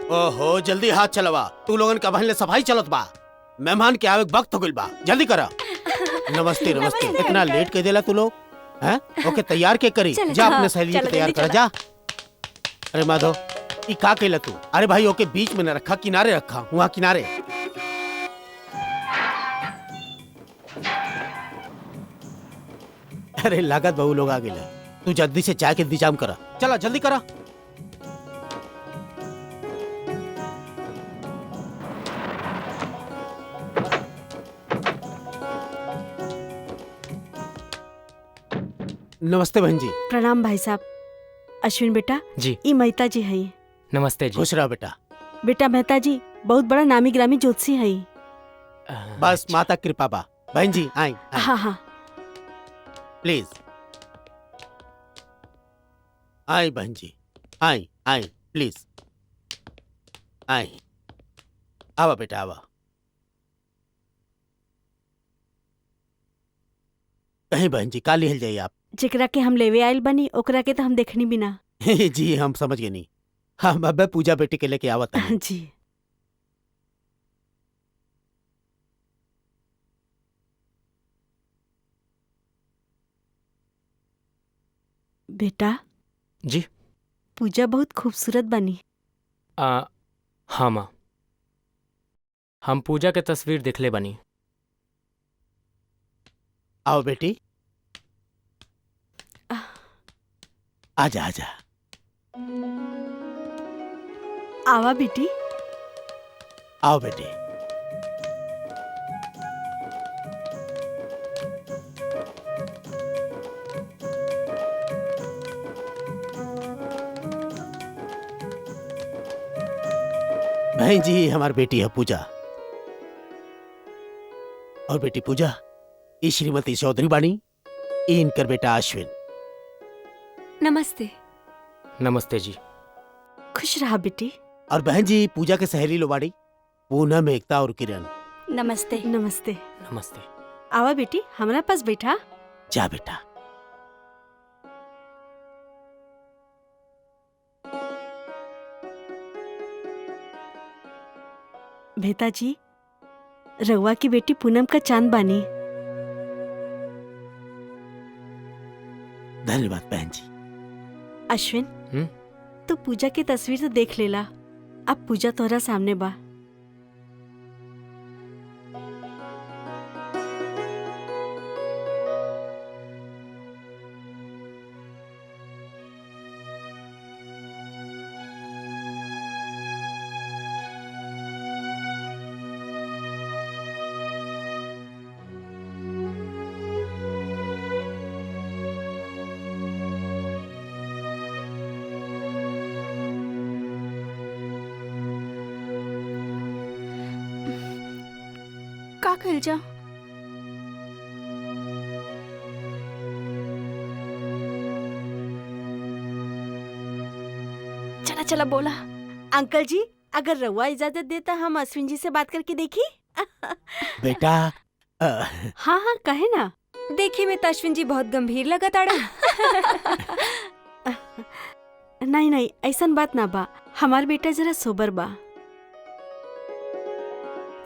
ओहो, जल्दी हाथ चलवा। तू लोगन का बहन ले सफाई चलत बा। मेहमान के आवे के वक्त हो गइल बा, जल्दी करा। नमस्ते नमस्ते। इतना लेट कर देला तू लोग हैं? ओके तैयार के करी। जा अपने सहेली के तैयार कर जा। अरे माधव, ई का कैला तू? अरे भाई ओके बीच में न रखा, किनारे रखा, वहाँ किनारे। अरे लागत बहू लोग आ गए। तू जल्दी से चाय के इंतजाम करा। चला जल्दी करा। नमस्ते बहन जी। प्रणाम भाई साहब। अश्विन बेटा जी। ई मेहता जी है। नमस्ते जी। खुश रहो बेटा। बेटा मेहता जी बहुत बड़ा नामी ग्रामी ज्योतिषी है। बस माता कृपा बा। बहन जी आई, आई। हाँ हाँ प्लीज आई बहन जी, आई आई प्लीज आई। आवा बेटा आवा। कहीं बहन जी काली हिल जाइए आप। जेकरा के हम लेवे आयल बनी ओकरा के तो हम देखनी बिना। जी हम समझ गए नहीं। हम अब पूजा बेटी के लेके आवत हैं। जी बेटा जी। पूजा बहुत खूबसूरत बनी। हाँ माँ, हम पूजा के तस्वीर दिखले बनी। आओ बेटी, आजा आजा। आवा बेटी। आओ बेटी। बहन जी हमारी बेटी है पूजा। और बेटी पूजा, ई श्रीमती चौधरी बाणी, ई इनकर बेटा अश्विन। नमस्ते। नमस्ते जी। खुश रहा बेटी। और बहन जी पूजा के सहेली लोबाड़ी, पूनम, एकता और किरण। नमस्ते। नमस्ते। नमस्ते। आवा बेटी हमारा पास बैठा। जा बेटा। मेहता जी रउआ की बेटी पूनम का चांद बानी। धन्यवाद बहन जी। अश्विन तो पूजा की तस्वीर तो देख लेला। अब पूजा तोहरा सामने बा। का कल जा? चला चला बोला। अंकल जी अगर रउआ इजाजत देता हम अश्विन जी से बात करके देखी। बेटा हाँ हाँ कहे ना। देखी में तो अश्विन जी बहुत गंभीर लगा ताड़ा। नहीं नहीं ऐसा बात ना बा। हमार बेटा जरा सोबर बा।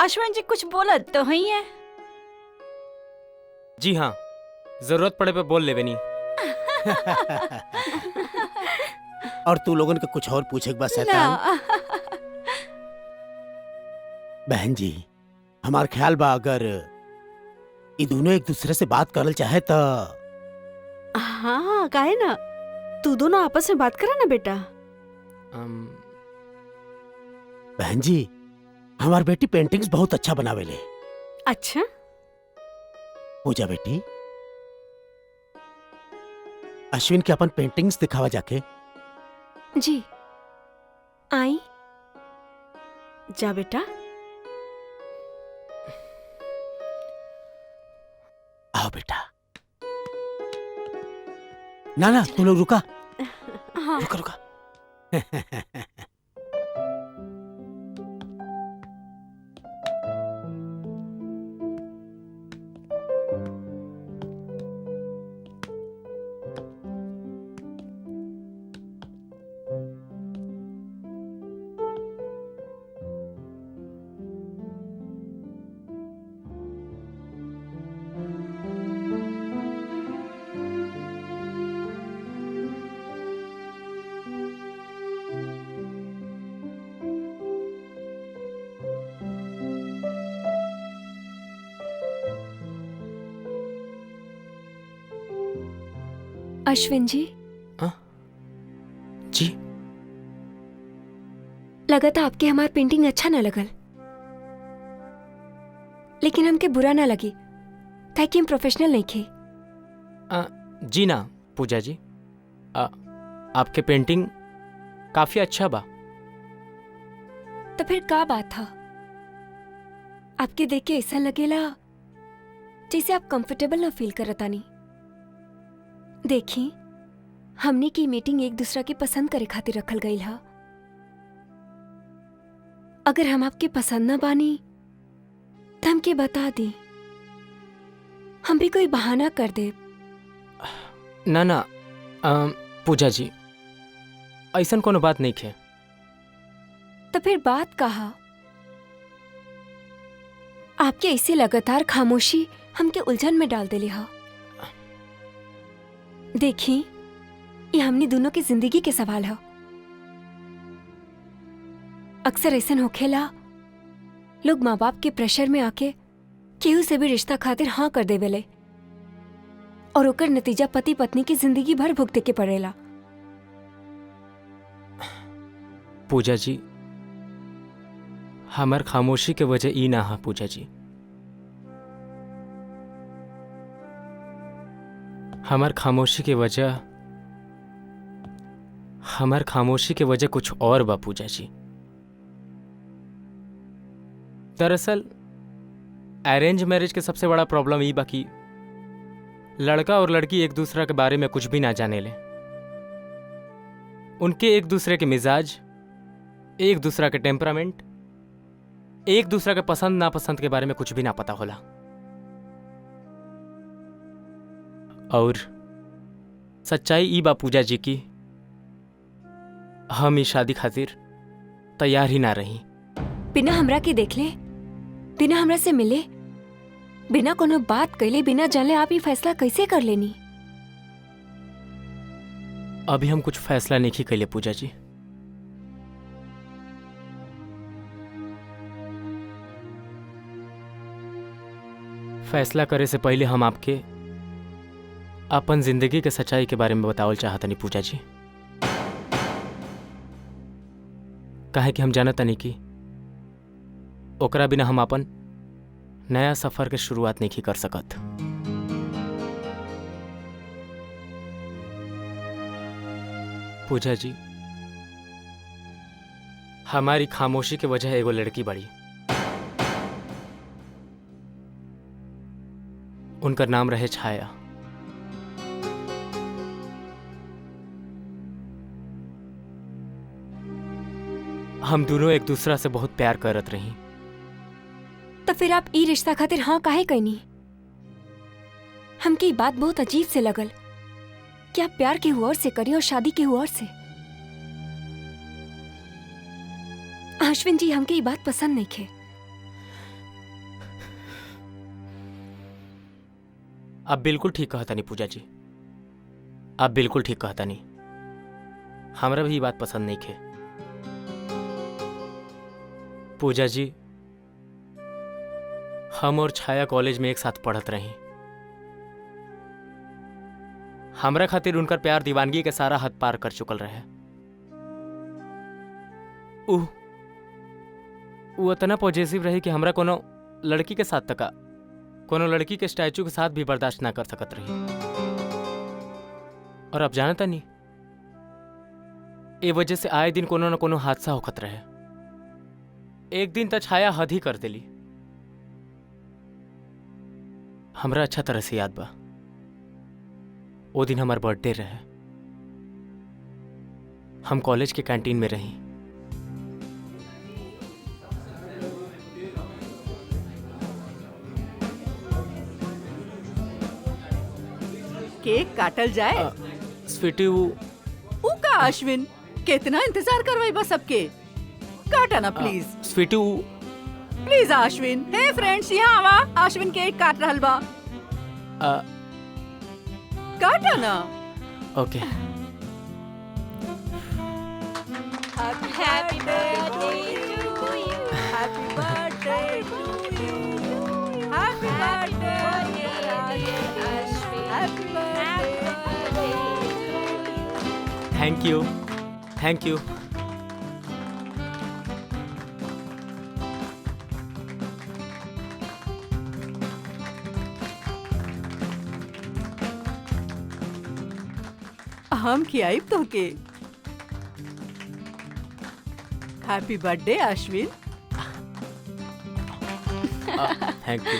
अश्विन जी कुछ बोला तो ही है। जी हाँ, जरूरत पड़े पे बोल लेवे नहीं। और तू लोगन के कुछ और पूछे बस शैतान। बहन जी हमार ख्याल बा अगर ये दोनों एक दूसरे से बात करल चाहे तो। हाँ हाँ काहे ना। तू दोनों आपस में बात करा ना बेटा। बहन जी हमार बेटी पेंटिंग्स बहुत अच्छा बनावेले। अच्छा पूजा बेटी, अश्विन के अपन पेंटिंग्स दिखावा जाके। जी आई। जा बेटा। आओ बेटा। ना ना तुम लोग रुका। हाँ। रुका रुका। अश्विन जी, जी लगा था आपके हमार पेंटिंग अच्छा न लगल, लेकिन हमके बुरा ना लगी काहे कि हम प्रोफेशनल नहीं थे। जी ना पूजा जी, आपके पेंटिंग काफी अच्छा बा। तो फिर का बात था? आपके देख के ऐसा लगेला जैसे आप कंफर्टेबल ना फील करता नहीं। देखी, हमने की मीटिंग एक दूसरा के पसंद करे खातिर रखल गई हा। अगर हम आपके पसंद ना बानी तो हमके बता दी, हम भी कोई बहाना कर दे। ना ना पूजा जी, ऐसन कोनो बात नहीं है। तो फिर बात कहा? आपके ऐसी लगातार खामोशी हमके उलझन में डाल देली हा। देखी, ये हमनी दोनों की जिंदगी के सवाल है। अक्सर ऐसन होखेला, लोग माँ बाप के प्रेशर में आके केहू से भी रिश्ता खातिर हाँ कर देवेले और ओकर नतीजा पति पत्नी की जिंदगी भर भुगते के पड़ेला। पूजा जी, हमार खामोशी के वजह ई ना हा पूजा जी। हमार खामोशी के वजह कुछ और बा पूजा जी। दरअसल अरेंज मैरिज के सबसे बड़ा प्रॉब्लम ई बा कि लड़का और लड़की एक दूसरे के बारे में कुछ भी ना जाने ले। उनके एक दूसरे के मिजाज, एक दूसरा के टेम्परामेंट, एक दूसरा के पसंद नापसंद के बारे में कुछ भी ना पता होला। और सच्चाई ई बा पूजा जी की हम ई शादी खातिर तैयार ही ना रही। बिना हमरा के देख ले, बिना हमरा से मिले, बिना कोनो बात कैले, बिना जानले आप ये फैसला कैसे कर लेनी? अभी हम कुछ फैसला नहीं कैले पूजा जी। फैसला करे से पहले हम आपके अपन जिंदगी के सच्चाई के बारे में बतावल चाहतनी पूजा जी। काहे कि हम जानतनी कि ओकरा बिना हम अपन नया सफर के शुरुआत नहीं कर सकत। पूजा जी, हमारी खामोशी की वजह एगो लड़की बड़ी। उनका नाम रहे छाया। हम दोनों एक दूसरा से बहुत प्यार करत रही। तो फिर आप ई रिश्ता खातिर हाँ काहे कहनी? हमके ई बात बहुत अजीब से लगल कि आप प्यार के हुआ और से करी और शादी के हुआ और से। अश्विन जी, हमके ई बात पसंद नहीं खे। आप बिल्कुल ठीक कहता नहीं पूजा जी, आप बिल्कुल ठीक कहता नहीं। हमरा भी ये बात पसंद नहीं खे। पूजा जी, हम और छाया कॉलेज में एक साथ पढ़त रही। हमरा खातिर उनकर प्यार दीवानगी के सारा हद पार कर चुकल रहे। वो इतना पॉजिटिव रही कि हमरा कोनो लड़की के साथ तका, कोनो लड़की के स्टैचू के साथ भी बर्दाश्त ना कर सकत रही। और अब जानता नहीं, ए वजह से आए दिन कोनो न कोनो हादसा होखत रहे। एक दिन त छाया हद ही कर दिली। हमरा अच्छा तरह से याद बा, वो दिन हमार बर्थडे रहे। हम कॉलेज के कैंटीन में रही। केक काटल जाए। स्वीटी, ऊ का अश्विन, कितना इंतजार करवाई बस सबके। काटा ना प्लीज। Sweetie, please Ashwin. हे फ्रेंड्स, यहाँ आवा। अश्विन केक काट रहल बा। काटा ना। Okay. Happy birthday to you. Happy birthday to you. Happy birthday Ashwin. Happy birthday. Thank you, thank you. हम खियाई तो के। Happy birthday Ashwin. Thank you.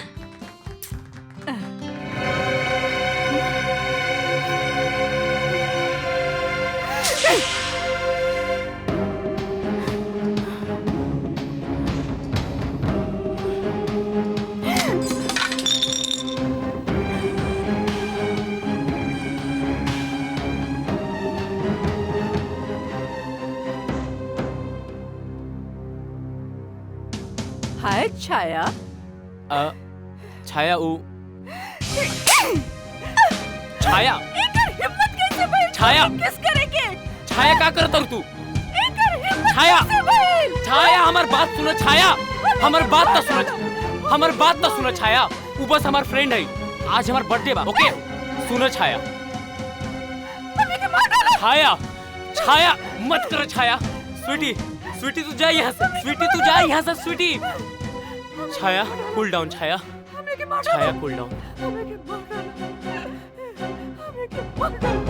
Hi Chhaya. Chhaya Chhaya हिम्मत कैसे भइल? छाया किस करेंगे? छाया का करत तू? हिम्मत छाया कैसे भइल? छाया हमार बात सुनो छाया, हमार बात तो सुनो, हमार बात तो सुनो छाया। वो बस हमार फ्रेंड है, आज हमार बर्थडे बा, ओके? सुनो छाया। छाया छाया मत करो छाया। स्वीटी स्वीटी तू जा यहाँ से, स्वीटी तू जा यहाँ से स्वीटी। छाया कूल डाउन छाया, छाया कूल डाउन।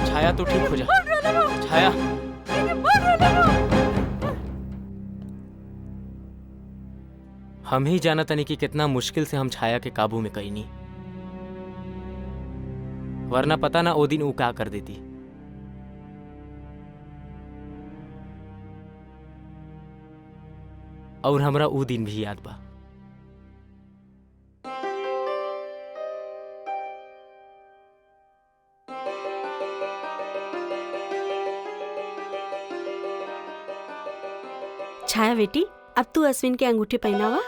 छाया तू ठीक हो जा छाया। हम ही जाना तनी कि कितना मुश्किल से हम छाया के काबू में कईनी, वरना पता ना ओ दिन वो क्या कर देती। और हमरा वो दिन भी याद बा। छाया बेटी, अब तू अश्विन के अंगूठी पहनावा।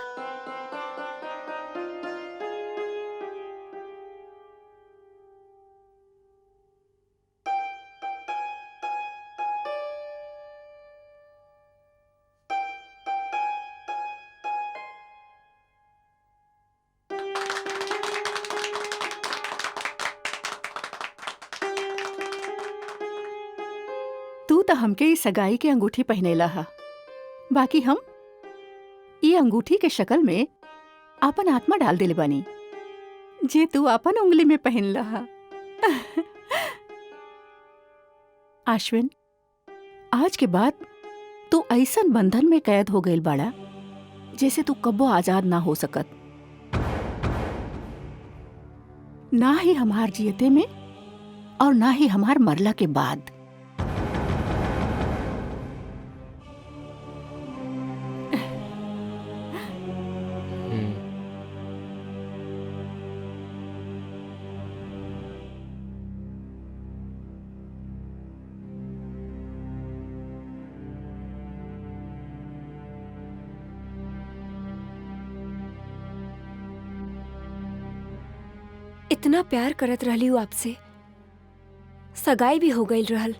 तू तो हमके ई सगाई के अंगूठी पहनेला हा, बाकी हम ये अंगूठी के शक्ल में आपन आत्मा डाल दिले बानी, जे तू अपन उंगली में पहन लहा। अश्विन, आज के बाद तू ऐसन बंधन में कैद हो गईल बाड़ा जैसे तू कब्बो आजाद ना हो सकत, ना ही हमार जियते में और ना ही हमार मरला के बाद। इतना प्यार करत रहली हूँ आपसे, सगाई भी हो गई रहल,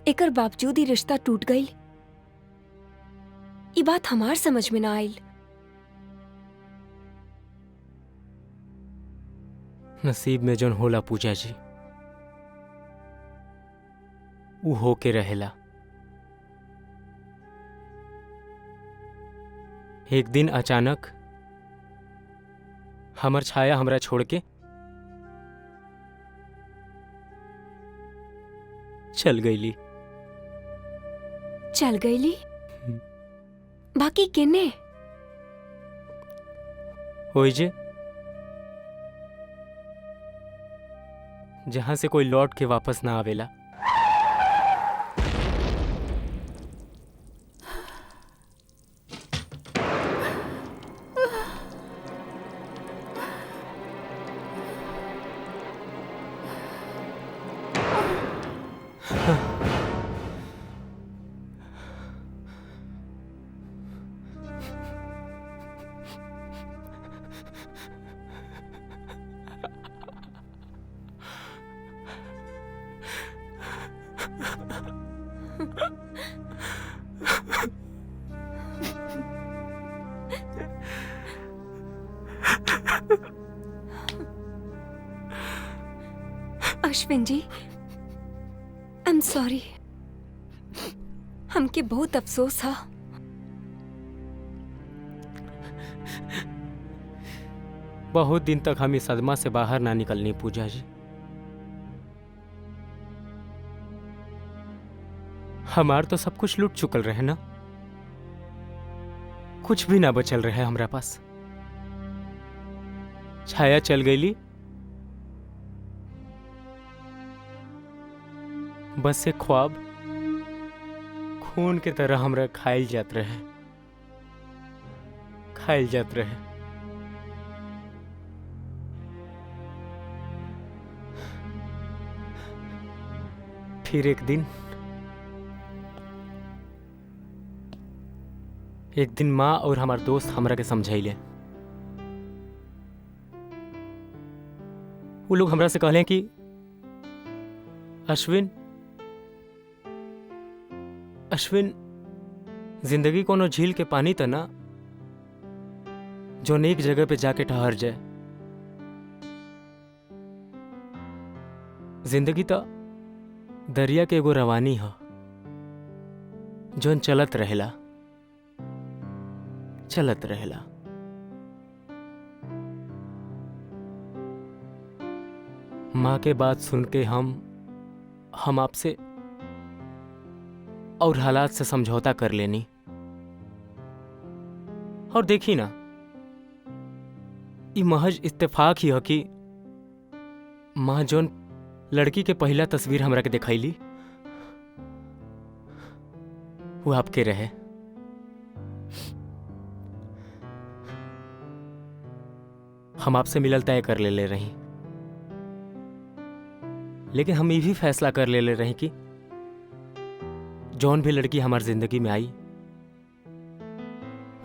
एकर बावजूद ही रिश्ता टूट गई। ये बात हमार समझ में ना आइल। नसीब में जोन होला पूजा जी, वो हो के रहेला। एक दिन अचानक हमर छाया हमरा छोड़ के चल गईली। चल गईली? बाकी किन्ने? होई जे जहां से कोई लौट के वापस ना आवेला। अश्विन जी, आई एम एम सॉरी। हमके बहुत अफसोस है। बहुत दिन तक हम इस सदमा से बाहर ना निकलनी पूजा जी। हमार तो सब कुछ लूट चुकल रहे ना, कुछ भी ना बचल रहे हमरा पास। छाया चल गईली, बस से ख्वाब खून के तरह हमरा खाइल जात रहे, खाइल जात रहे। फिर एक दिन माँ और हमार दोस्त हमरा के समझाइले। वो लोग हमरा से कहले कि अश्विन, जिंदगी कोनो झील के पानी त ना जो एक जगह पे जाके ठहर जाए। जिंदगी तो दरिया के एगो रवानी ह जोन चलत रहेला, चलत रहेला। माँ के बात सुन के हम आपसे और हालात से समझौता कर लेनी। और देखी ना, ये महज इत्तेफाक ही है कि माँ जोन लड़की के पहला तस्वीर हमरा के दिखैली वो आपके रहे। हम आपसे मिलल तय कर ले रही, लेकिन हम ये भी फैसला कर ले रही कि जौन भी लड़की हमार जिंदगी में आई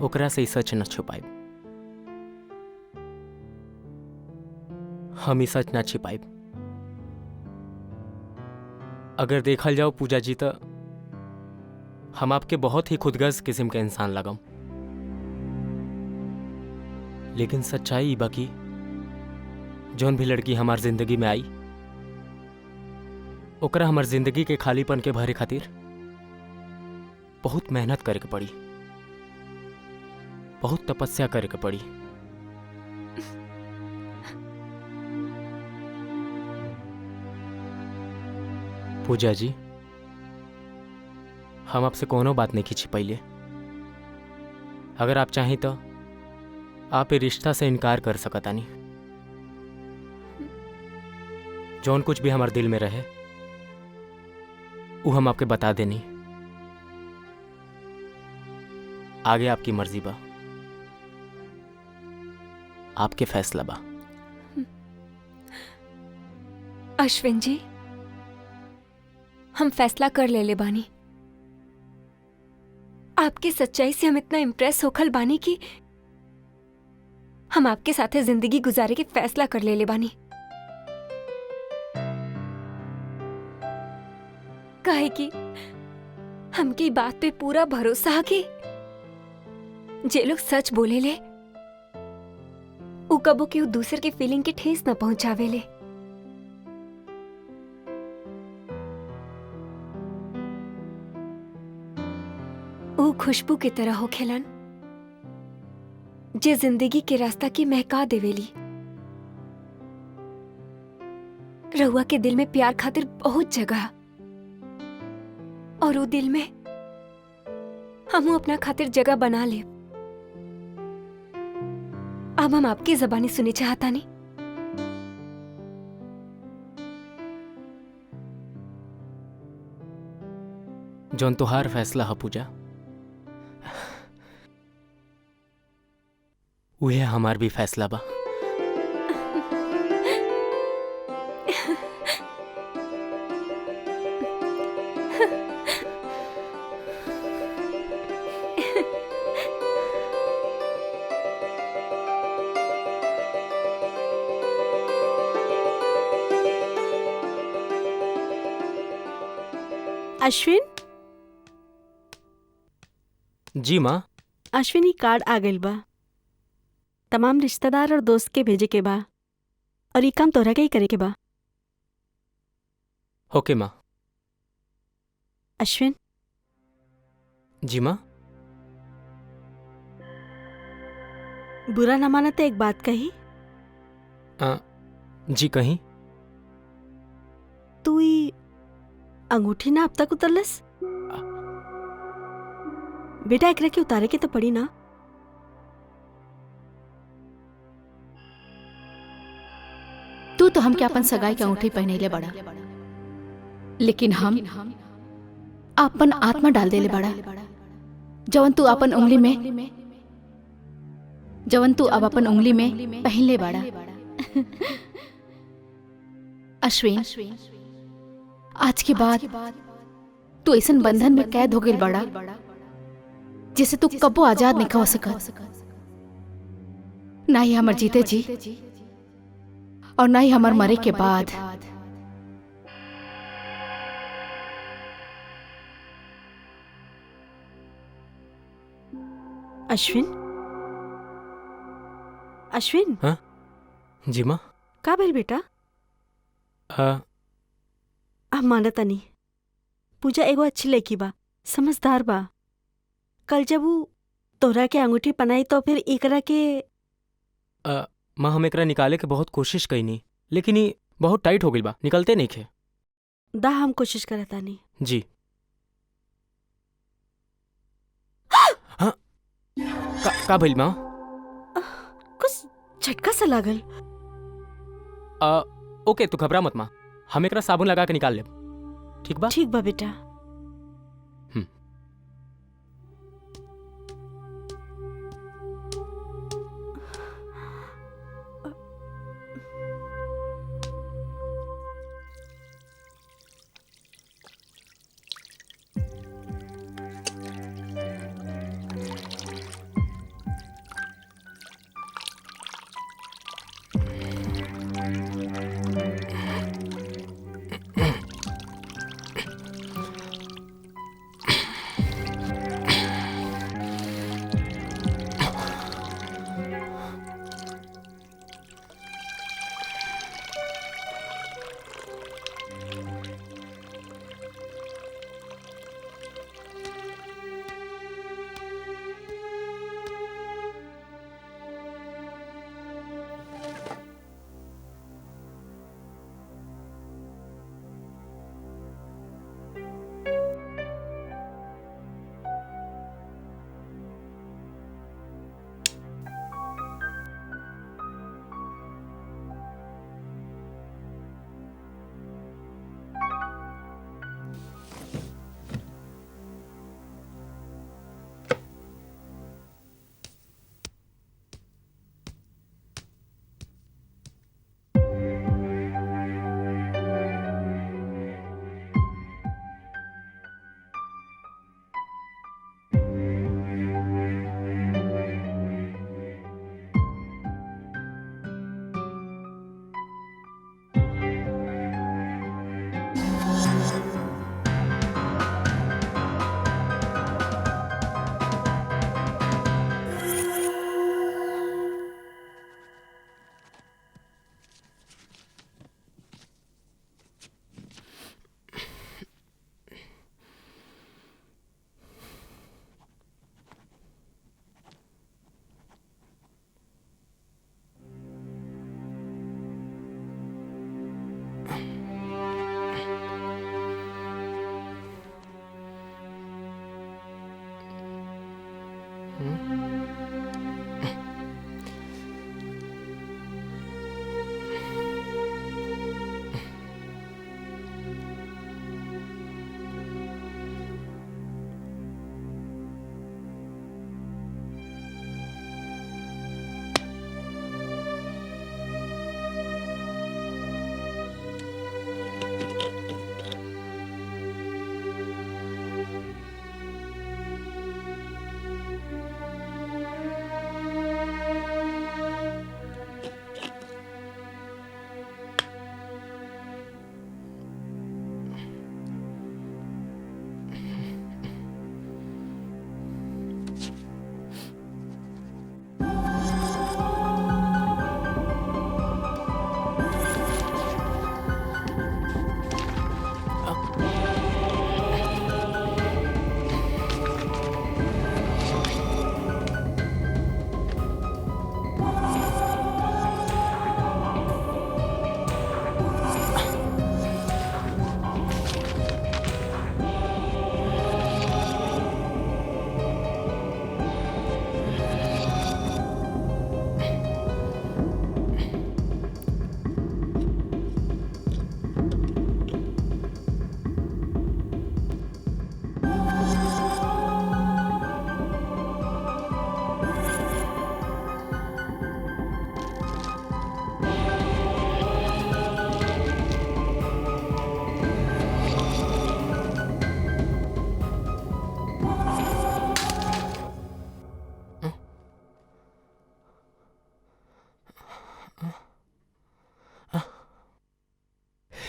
ओकरा से सच न छुपाए। हम सच ना छिपाए। अगर देखल जाओ पूजा जी तो हम आपके बहुत ही खुदगर्ज किस्म के इंसान लगम, लेकिन सच्चाई बाकी जौन भी लड़की हमार जिंदगी में आई ओकरा हमार जिंदगी के खालीपन के भरे खातिर बहुत मेहनत करे के पड़ी, बहुत तपस्या करे के पड़ी। पूजा जी, हम आपसे कोनो बात नहीं खींची पहले। अगर आप चाहें तो आप ये रिश्ता से इनकार कर सकता नहीं। जौन कुछ भी हमारे दिल में रहे वो हम आपके बता देनी। आगे आपकी मर्जी बा, आपके फैसला बा। अश्विन जी, हम फैसला कर ले बानी। आपकी सच्चाई से हम इतना इम्प्रेस होखल बानी कि हम आपके साथे जिंदगी गुजारे के फैसला कर ले बानी। काहे कि हमकी बात पे पूरा भरोसा है कि जे लोग सच बोले ले उ कबो के दूसर के फीलिंग के ठेस न पहुंचावे ले। उ खुशबू की तरह हो खेलन जे जिंदगी के रास्ता की महका देवेली। रहुआ के दिल में प्यार खातिर बहुत जगह और वो दिल में हम अपना खातिर जगह बना ले। अब हम आपकी ज़बानी सुने चाहता नहीं। जौन तुहार फैसला है पूजा, वह हमार भी फैसला बा। अश्विन, जी माँ। अश्विन ही कार्ड आ गइल बा। तमाम रिश्तेदार और दोस्त के भेजे के बा और ये काम तोहरा के ही करे के बा। ओके माँ। अश्विन, जी माँ। बुरा न माना तो एक बात कही। जी कहीं। तू ही अंगूठी ना अब तक उतरलस? बेटा एकरा के उतारे के तो पड़ी ना। तू तो हमके अपन सगाई के अंगूठी पहनैले बड़ा, लेकिन हम अपन आत्मा डाल देले बड़ा। जवन तू अपन उंगली में पहनले बड़ा। अश्विन, आज के बाद तू ऐसन बंधन में कैद हो गई बड़ा जिसे तू कबो आजाद नहीं हो सकत। ना ही हमर जीते जी और ना ही हमर मरे के बाद। अश्विन, अश्विन। हाँ जी माँ। का भेल बेटा? हम मानता नहीं। पूजा एगो अच्छी लड़की बा, समझदार बा। कल जब वो तोहरा के अंगूठी पहनाई तो फिर एकरा के माँ हम एकरा निकाले के बहुत कोशिश कईनी, लेकिन ये बहुत टाइट हो गई बा, निकलते नहीं खे। दा हम कोशिश करता नहीं। जी। हाँ का भइल माँ? कुछ झटका सा लागल। ओके तू घबरा मत माँ, हम एकरा साबुन लगा के निकाल लेब। ठीक बा? ठीक बा बेटा।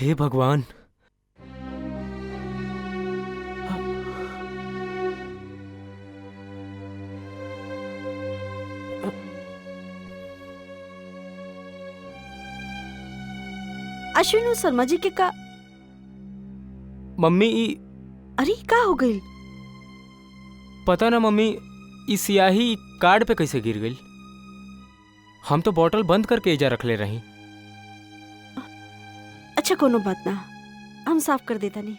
हे भगवान। अश्विन शर्मा जी के का मम्मी अरे का हो गई? पता ना मम्मी, ई सियाही कार्ड पे कैसे गिर गई। हम तो बोतल बंद करके एजा रख ले रही। अच्छा कोनो बात ना, हम साफ कर देता नहीं।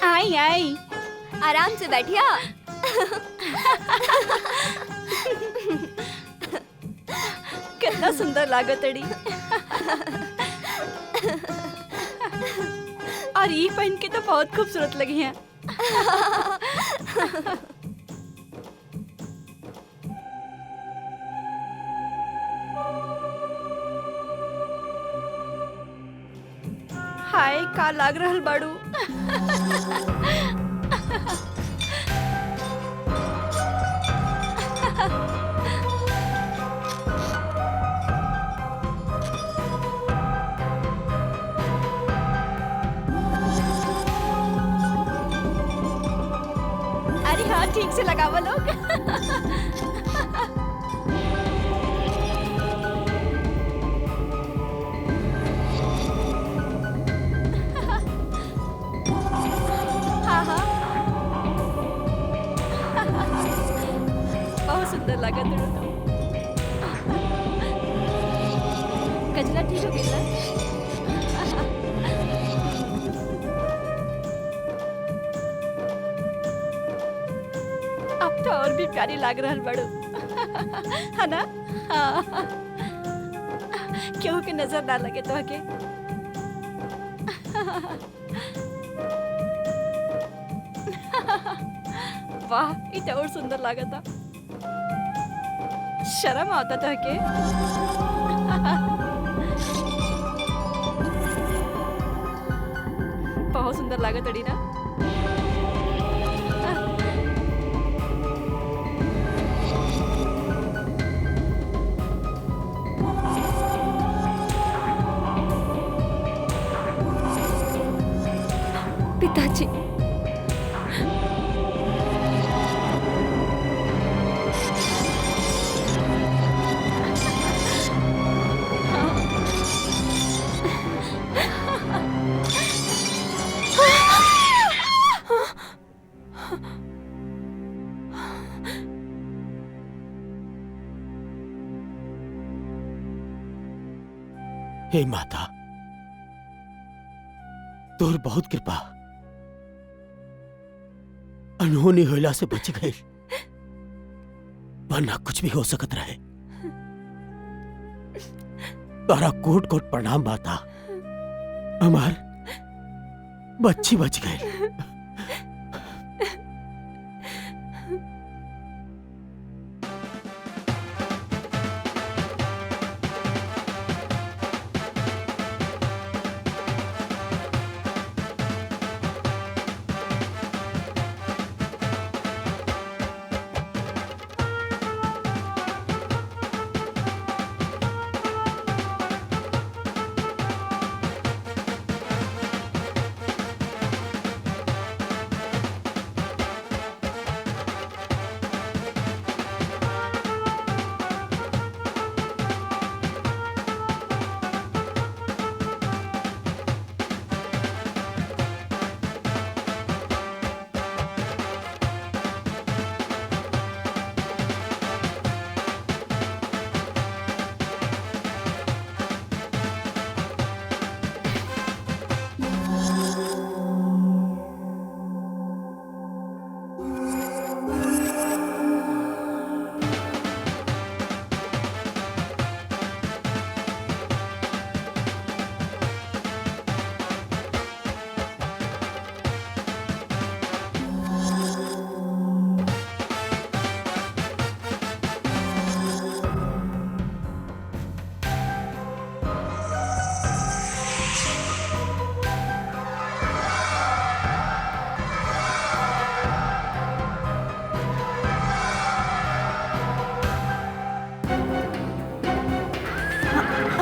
आई आई, आराम से बैठिया। कितना सुंदर लागत अड़ी। और ये पहन के तो बहुत खूबसूरत लगी हैं। हाय का लाग रहल बाड़ू। अरे हाँ, ठीक से लगावा लोग। हाँ हाँ, बहुत सुंदर लागत अड़ू तो। गजरा ठीक हो गया। अब तो और भी प्यारी लाग रहल बड़ू। है ना? हाँ। क्यों के नजर ना लगे तो आगे। वाह, ये तो और सुंदर लागता। शर्म आता था के। बहुत सुंदर लागत अड़ी ना। पिताजी, हे माता, तोर बहुत कृपा। अनहोनी होला से बच गए, वरना कुछ भी हो सकत रहे। तारा कोट कोट प्रणाम माता, हमार बच्ची बच गए।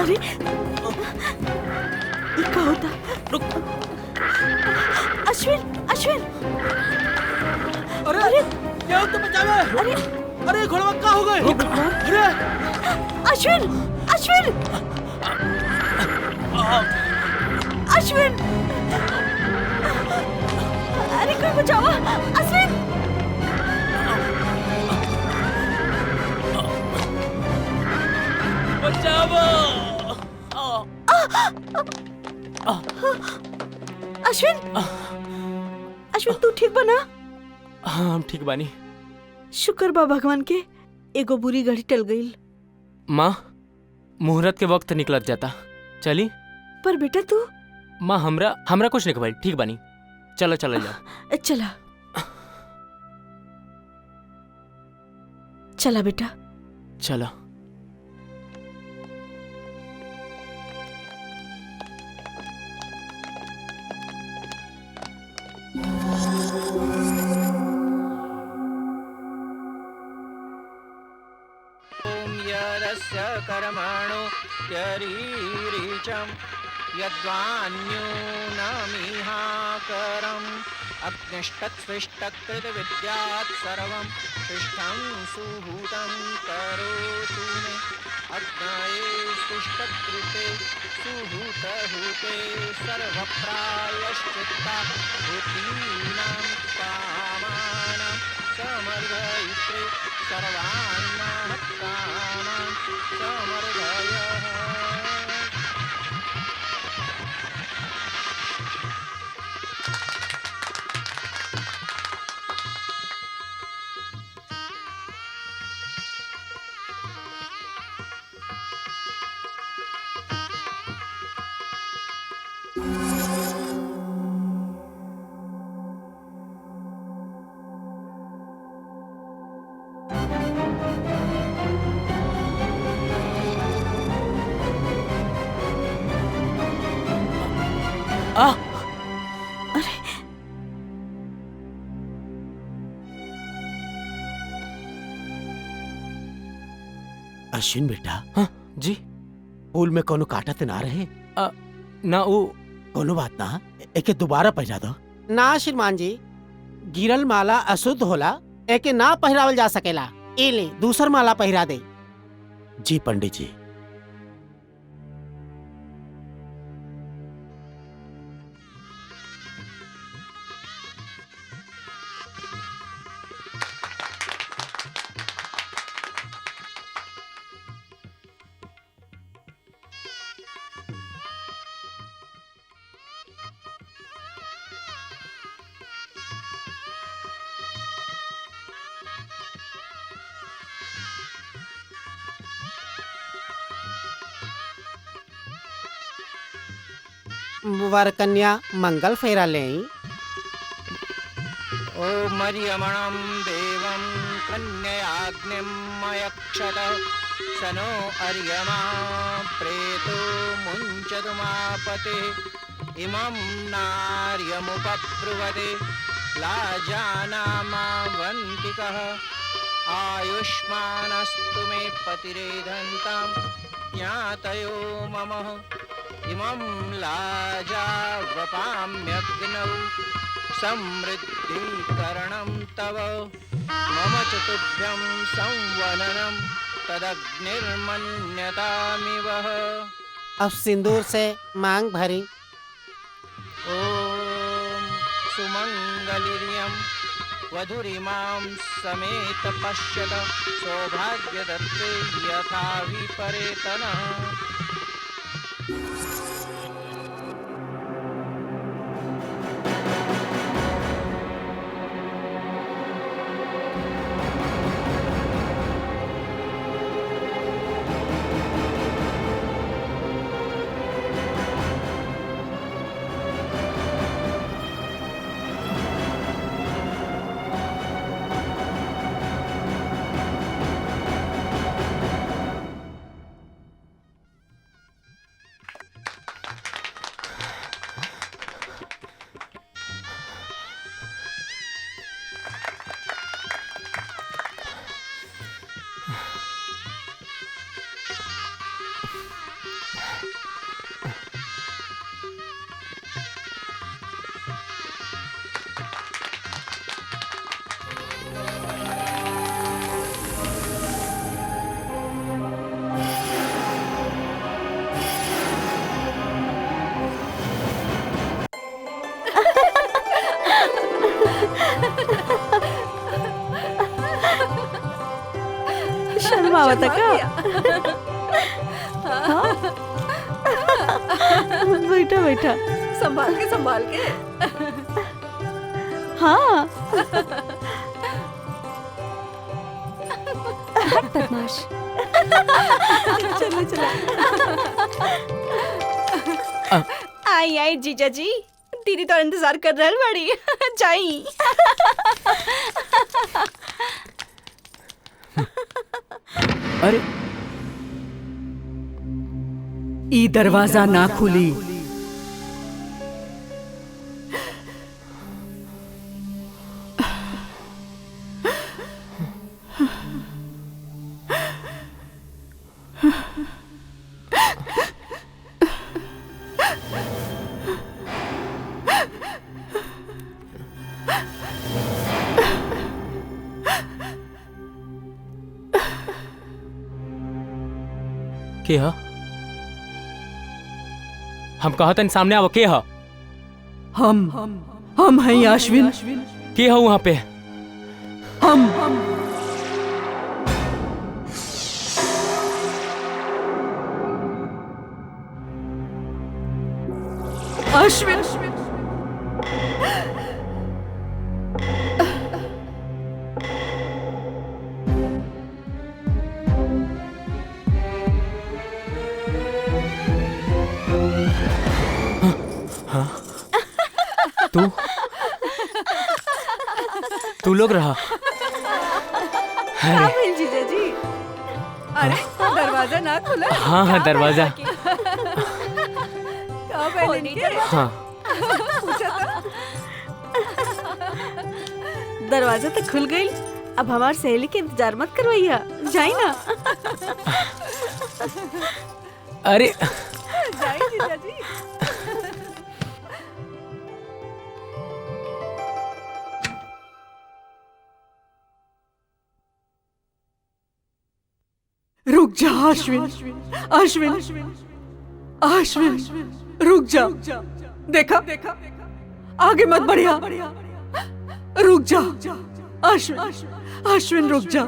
अरे ये क्या होता? रुक। अश्विन, अश्विन, अरे अरे क्या तो बचावे? अरे अरे घोड़वा क्या हो गए? अरे अश्विन, अश्विन, अश्विन, अरे कोई बचाओ, अश्विन। बचाओ। अश्विन, अश्विन तू ठीक बना? हाँ हम ठीक बानी। शुक्र बा भगवान के एगो बुरी घड़ी टल गई। माँ मुहूर्त के वक्त निकलत जाता, चली। पर बेटा तू माँ हमरा कुछ नहीं भाई, ठीक बानी। चलो चलो जाओ। चला चला बेटा। चलो। यदस्य कर्मणो यरीरिचं यद्वान्यूनमिहाकरम् अग्निष्टत्स्विष्टकृतविद्यात् सर्वं शिष्टं सुहूतं करोतु मे अग्नये स्विष्टकृते सुहूतहूते सर्वप्रायश्चित्ता भूतीनां कामानां समर्धयित्रे सर्वान् कामान् समर्धयः। अश्विन बेटा। हाँ जी। फूल में कोनो काटा ते ना रहे? ना वो कोनो बात ना, एके दोबारा पहिरा दो। ना श्रीमान जी, गिरल माला अशुद्ध होला, एके ना पहिरावल जा सकेला। ए ले दूसर माला पहिरा दे। जी पंडित जी। वर कन्या मंगल फेरा लें। ॐ मर्यमणं देवं कन्ययाग्निमयक्षत स नो अर्यमा प्रेतो मुञ्चतुमापते इमं नार्यमुपब्रुवते लाजानामावन्तिकः आयुष्मानस्तु मे पतिरेधन्तां ज्ञातयो मम इमं लाजावपाम्यग्नौ समृद्धीकरणं तव मम चतुभ्यं संवननं तदग्निर्मन्यतामिवः। अब सिंदूर से मांग भरी। ॐ सुमंगलिर्यं वधुरिमां समेत पश्यत सौभाग्यदत्ते यथा विपरेतनः। शर्मावत का? बैठा बैठा। संभाल के हाँ बदमाश। चलो चलो। आई आई जीजा जी, दीदी तो इंतजार कर रहल बड़ी। जाई। अरे ई दरवाजा ना खुली। के ह? हम कहा तन सामने आओ। के ह? हम हैं अश्विन। के ह वहां पे? हम अश्विन। तू लोग रहा। हाँ मिल जीजा जी। अरे दरवाजा ना खुला। हाँ हाँ दरवाजा। हाँ दरवाजा तो खुल गई। अब हमार सहेली के इंतजार मत करवाइया, जाई ना। अरे जाई जीजा जी। रुक जा अश्विन। अश्विन अश्विन रुक जा। देखा आगे मत बढ़िया। रुक जा अश्विन। अश्विन रुक जा।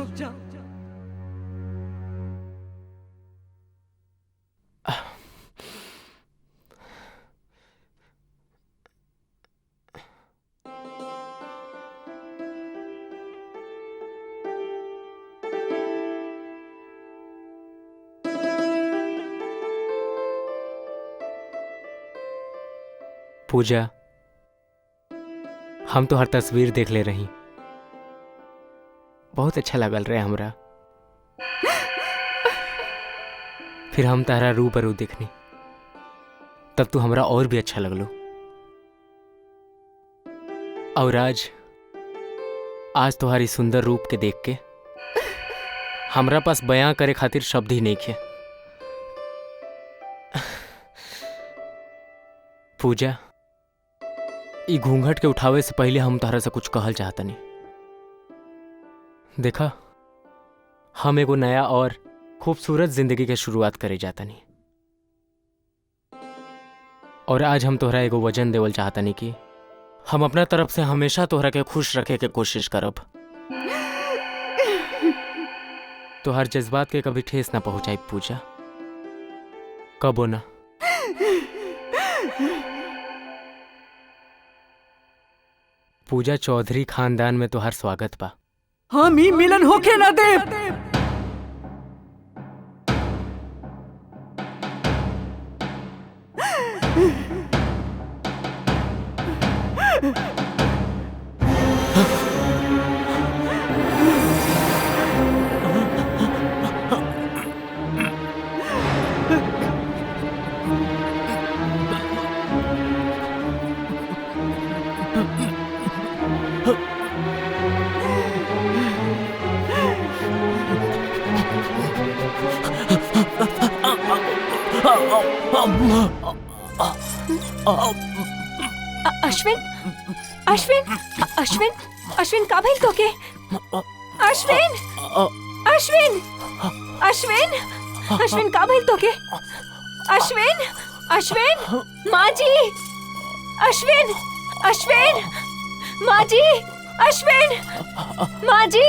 पूजा, हम तो हर तस्वीर देख ले रही। बहुत अच्छा लगल रहे हमरा। फिर हम तारा रूबरू देखनी, तब तू हमरा और भी अच्छा लगलो। और आज तुम्हारी सुंदर रूप के देख के हमरा पास बयां करे खातिर शब्द ही नहीं खे। पूजा, ई घूंघट के उठावे से पहले हम तारा से कुछ कहल चाहता नहीं। देखा, हम एगो नया और खूबसूरत जिंदगी के शुरुआत करे जाता नहीं। और आज हम तोहरा एगो वजन देवल चाहता नहीं कि हम अपना तरफ से हमेशा तोहरा के खुश रखे के कोशिश करब। तोहर जज्बात के कभी ठेस ना पहुंचाई पूजा, कबो ना। पूजा, चौधरी खानदान में तोहर स्वागत बा। हम ही मिलन होके ना दे। अश्विन अश्विन अश्विन अश्विन का भइल तोके? अश्विन अश्विन अश्विन अश्विन का भइल तोके? अश्विन अश्विन माँ जी। अश्विन अश्विन माँ जी। अश्विन माँ जी।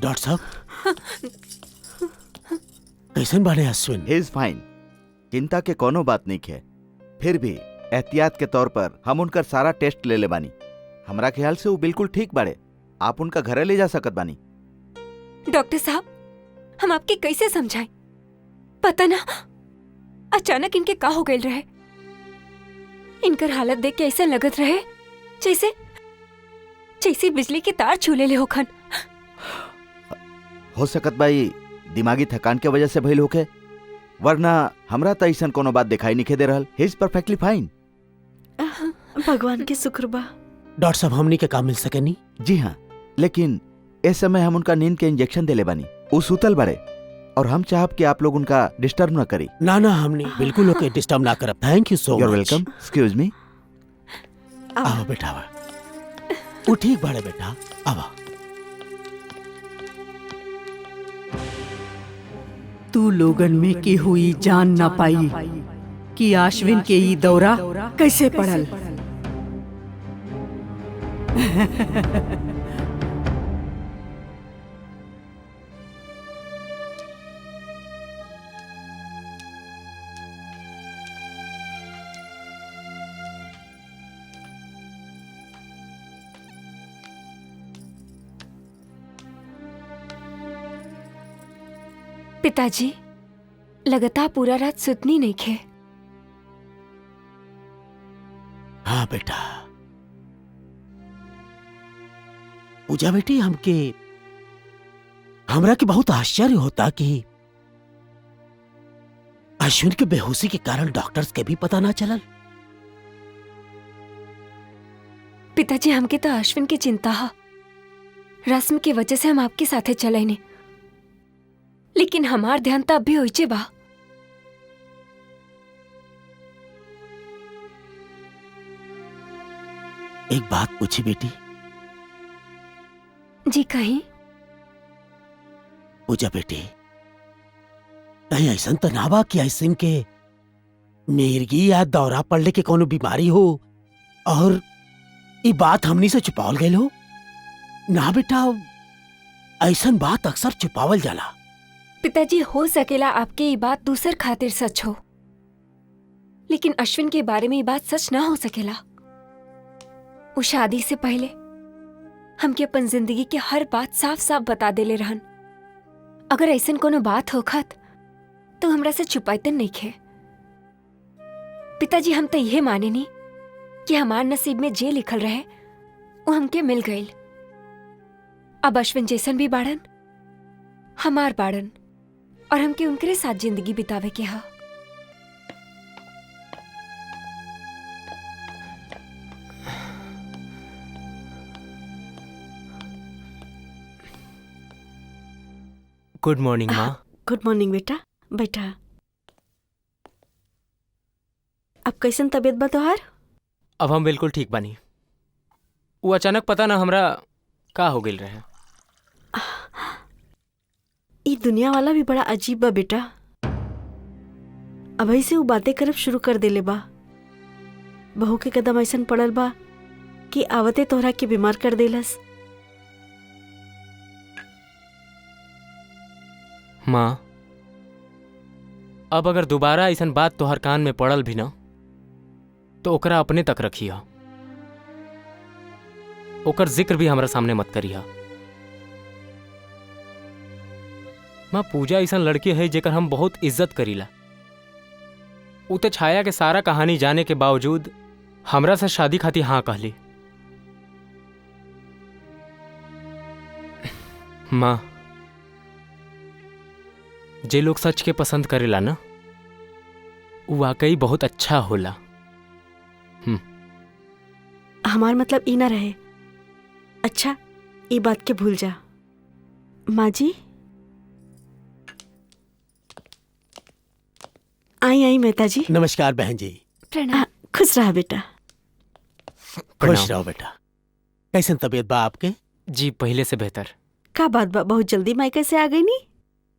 डॉक्टर साहब कैसन बाड़े अश्विन? ही इज फाइन, चिंता के कोनो बात नहीं है। फिर भी एहतियात के तौर पर हम उनका सारा टेस्ट ले ले बानी। हमरा ख्याल से वो बिल्कुल ठीक बाड़े। आप उनका घरे ले जा सकत बानी। डॉक्टर साहब, हम आपके कैसे समझाएं? पता ना अचानक इनके का हो गए रहे। इनकर हालत देख के ऐसा लगत रहे जैसे जैसे बिजली के तार छूले ले होखन। हो सकत भाई दिमागी थकान के वजह से भइल होके, वरना हमरा त ऐसन कोनो बात दिखाई नहीं दे रहल। He is perfectly fine. भगवान के शुक्र बा। डॉक्टर साहब हमनी के काम मिल सके नहीं? जी हाँ, लेकिन इस समय हम उनका नींद के इंजेक्शन देले बानी। वो सुतल बड़े और हम चाहब कि आप लोग उनका डिस्टर्ब ना करी। ना ना, हमनी बिल्कुल ओके डिस्टर्ब ना करब। Thank you so much. You are welcome. Excuse me. आओ बेटा, आवा। वो ठीक बाड़े बेटा, आवा। तू लोगन में की हुई जान ना पाई कि आश्विन के ई दौरा कैसे पड़ल। पिताजी लगातार पूरा रात सुतनी नहीं खे। हाँ बेटा। पूजा बेटी, हमरा के बहुत आश्चर्य होता कि अश्विन के बेहोशी के कारण डॉक्टर्स के भी पता ना चलल। पिताजी, हमके तो अश्विन की चिंता है। रस्म की वजह से हम आपके साथे चले नहीं, लेकिन हमार ध्यान तब भी होइचे बा। एक बात पूछी बेटी? जी कहीं? पूजा बेटी, कहीं ऐसा तो ना बा कि अश्विन के मिर्गी या दौरा पड़ने के कोनो बीमारी हो और ये बात हमनी से छुपावल गई हो? ना बेटा, ऐसा बात अक्सर छुपावल जाला। पिताजी, हो सकेला आपके ये बात दूसर खातिर सच हो, लेकिन अश्विन के बारे में ये बात सच ना हो सकेला। वो शादी से पहले हमके अपन जिंदगी के हर बात साफ साफ बता देले रहन। अगर ऐसन कोनो बात होखत तो हमरा से छुपाइतन नहीं खे। पिताजी, हम तो यह माने नहीं कि हमार नसीब में जे लिखल रहे वो हमके मिल गईल। अब अश्विन जैसन भी बाड़न, हमार बाड़न, और हमके उनके साथ जिंदगी बितावे के हा। गुड मॉर्निंग माँ। गुड मॉर्निंग बेटा, बैठा। अब कैसन तबीयत बा तोहार? अब हम बिल्कुल ठीक बानी। वो अचानक पता ना हमरा का हो गइल रहे। ये दुनिया वाला भी बड़ा अजीब बा बेटा। अभी से वो बातें करब शुरू कर देले बा। बहू के कदम ऐसन पड़ल बा कि आवते तोहरा के बीमार कर देलस। माँ, अब अगर दोबारा ऐसन बात तोहर कान में पड़ल भी ना तो ओकरा अपने तक रखिया। ओकर जिक्र भी हमरा सामने मत करिया। माँ पूजा ऐसा लड़की है जेकर हम बहुत इज्जत करीला। उ तो छाया के सारा कहानी जाने के बावजूद हमरा से शादी खातिर हाँ कहली। माँ, जे लोग सच के पसंद करेला ना, वो वाकई बहुत अच्छा होला। हमार मतलब ई ना रहे। अच्छा, ई बात के भूल जा। माँ जी, आई आई मेहता जी। नमस्कार बहन जी। प्रणाम। खुश रहा बेटा। खुश रहो बेटा। कैसे तबीयत बा आपके? जी पहले से बेहतर। का बात बा, बहुत जल्दी मायके से आ गई नी?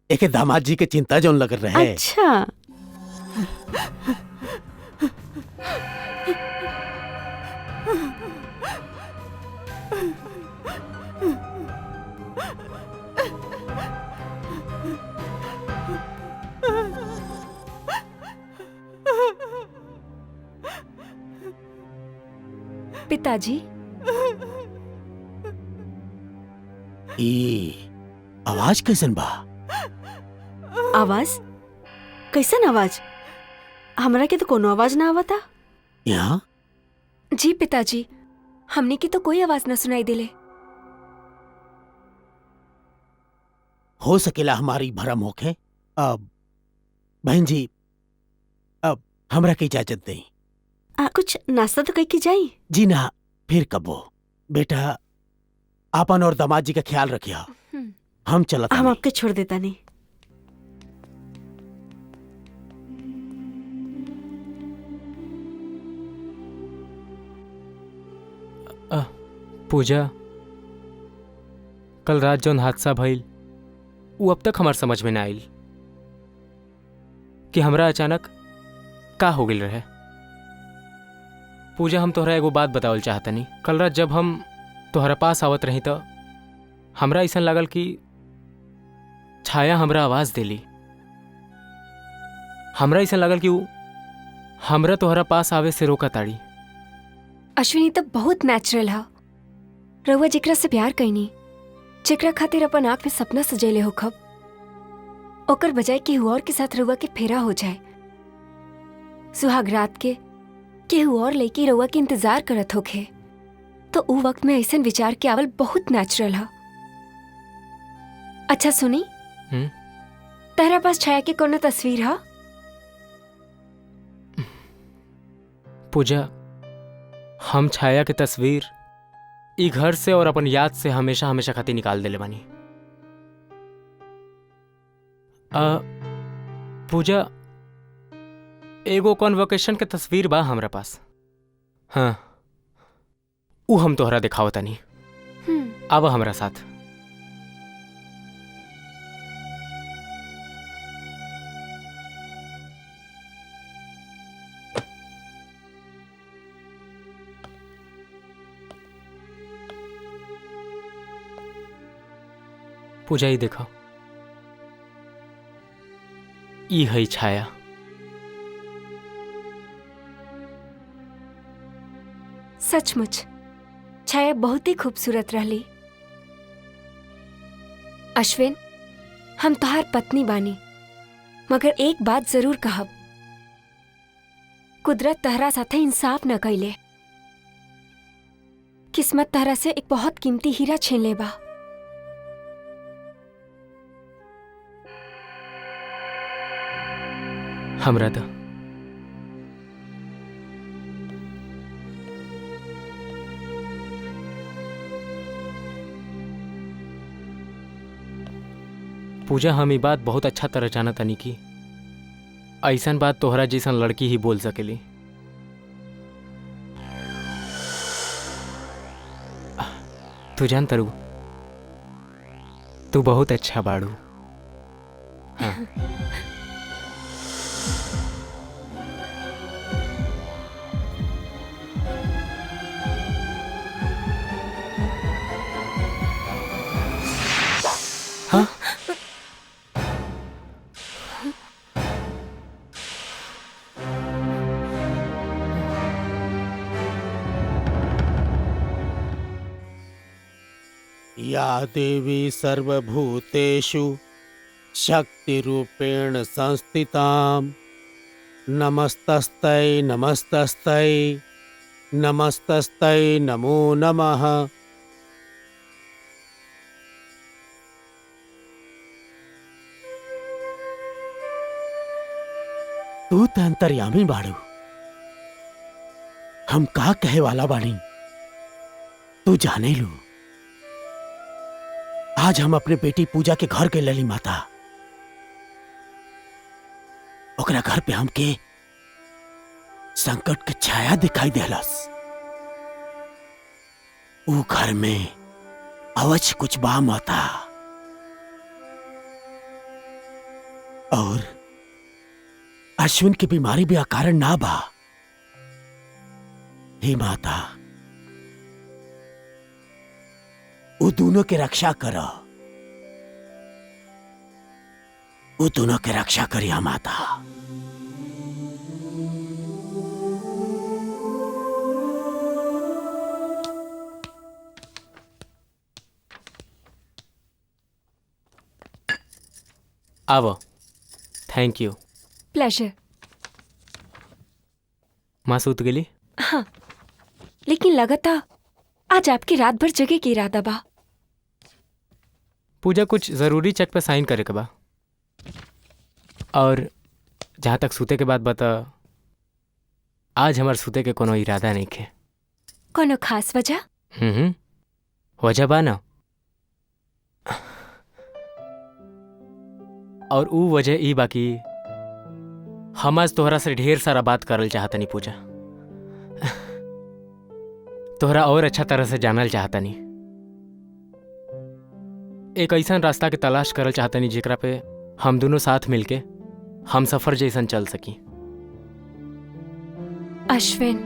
एक दामाद जी के चिंता जोन लग रहे। अच्छा। पिताजी, ई आवाज कैसन बा? आवाज? कैसन आवाज? हमरा के तो कोनो आवाज ना आवता। यहाँ जी पिताजी, हमने की तो कोई आवाज न सुनाई दिले। हो सकेला हमारी भरम होखे। अब बहन जी, अब हमरा के इजाजत दें। कुछ नाश्ता तो कई की जाई? जी ना, फिर कबो। बेटा, आपन और दामाद जी का ख्याल रखिया। हम चलत हम आपके छोड़ देता नहीं। पूजा, कल रात जौन हादसा भइल वो अब तक हमार समझ में ना आइल कि हमरा अचानक का हो गइल रहे। पूजा, हम तोहरा एगो बात बतावल चाहतनी। कल रात जब हम तोहरा पास आवत रही तो हमरा ऐसा लागल कि छाया हमरा आवाज देली। हमरा ऐसा लागल कि वो हमरा तोहरा पास आवे से रोका ताड़ी। अश्विनी तो बहुत नेचुरल है। रउआ जेकरा से प्यार कईनी, जेकरा खातिर अपन आँख में सपना सजैले हो खब, ओकर बजाय केहू और के साथ रउआ के फेरा हो जाए। सुहाग रात के केहू और लड़की रउआ के इंतजार करत होखे तो उ वक्त में ऐसन विचार के आवल बहुत नेचुरल है। अच्छा सुनी, तहरा पास छाया के कोनो तस्वीर है? पूजा, हम छाया के तस्वीर ई घर से और अपन याद से हमेशा हमेशा खातिर निकाल देले बानी। पूजा, एगो कॉन्वोकेशन के तस्वीर बा हमरा पास। हाँ, उ हम तोहरा दिखावतानी। आवा हमरा साथ। पूजा, ही देखो, ई है छाया। सचमुच छाया बहुत ही खूबसूरत रहली। अश्विन, हम तोहार पत्नी बानी, मगर एक बात जरूर कहब, कुदरत तहरा साथे इंसाफ न कैले। किस्मत तहरा से एक बहुत कीमती हीरा छीन ले बा। हमरा दा पूजा, हम ई बात बहुत अच्छा तरह जाना तनी की ऐसन बात तोहरा जैसन लड़की ही बोल सकेली। तू जान तरु, तू बहुत अच्छा बाड़ू। हाँ। हाँ? या देवी सर्वभूतेषु शक्ति रूपेण संस्थितां नमस्तस्तै नमस्तस्तै नमस्तस्तै नमो नमः। तू त अंतर्यामी बाड़ू, हम का कहे वाला बानी तू जाने लू। आज हम अपने बेटी पूजा के घर के लली माता, ओकरा घर पे हमके संकट के छाया दिखाई देलस। ऊ घर में अवश्य कुछ बा माता, और अश्विन की बीमारी भी अकारण ना बा। हे माता, वो दोनों के रक्षा करो, वो दोनों के रक्षा करिया माता। आवो। Thank you. प्लेजर। माँ सूत गेली? हाँ, लेकिन लगता आज आपकी रात भर जगह की इरादा बा। पूजा कुछ जरूरी चेक पे साइन करे के बा, और जहाँ तक सूते के बाद बता, आज हमार सूते के कोनो इरादा नहीं खे। कोनो खास वजह? वजह बा ना, और ऊ वजह ई बाकी हम आज तोहरा से ढेर सारा बात करल चाहतनी पूजा। तोहरा और अच्छा तरह से जानल चाहतनी, एक ऐसा रास्ता के तलाश करल चाहतनी जेकरा पे हम दोनों साथ मिलके हम सफर जैसन चल सकी। अश्विन,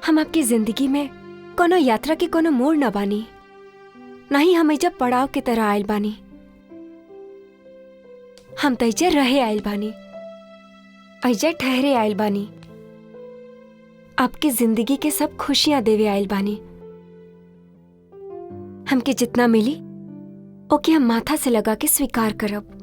हम आपकी जिंदगी में कोनो यात्रा के कोनो मोड़ न बानी, नहीं हम जब पड़ाव के तरह आयल बानी। हम तैजे रहे आयल बानी, ऐजे ठहरे आयल बानी, आपकी जिंदगी के सब खुशियां देवे आयल बानी। हमके जितना मिली ओके हम माथा से लगा के स्वीकार करब।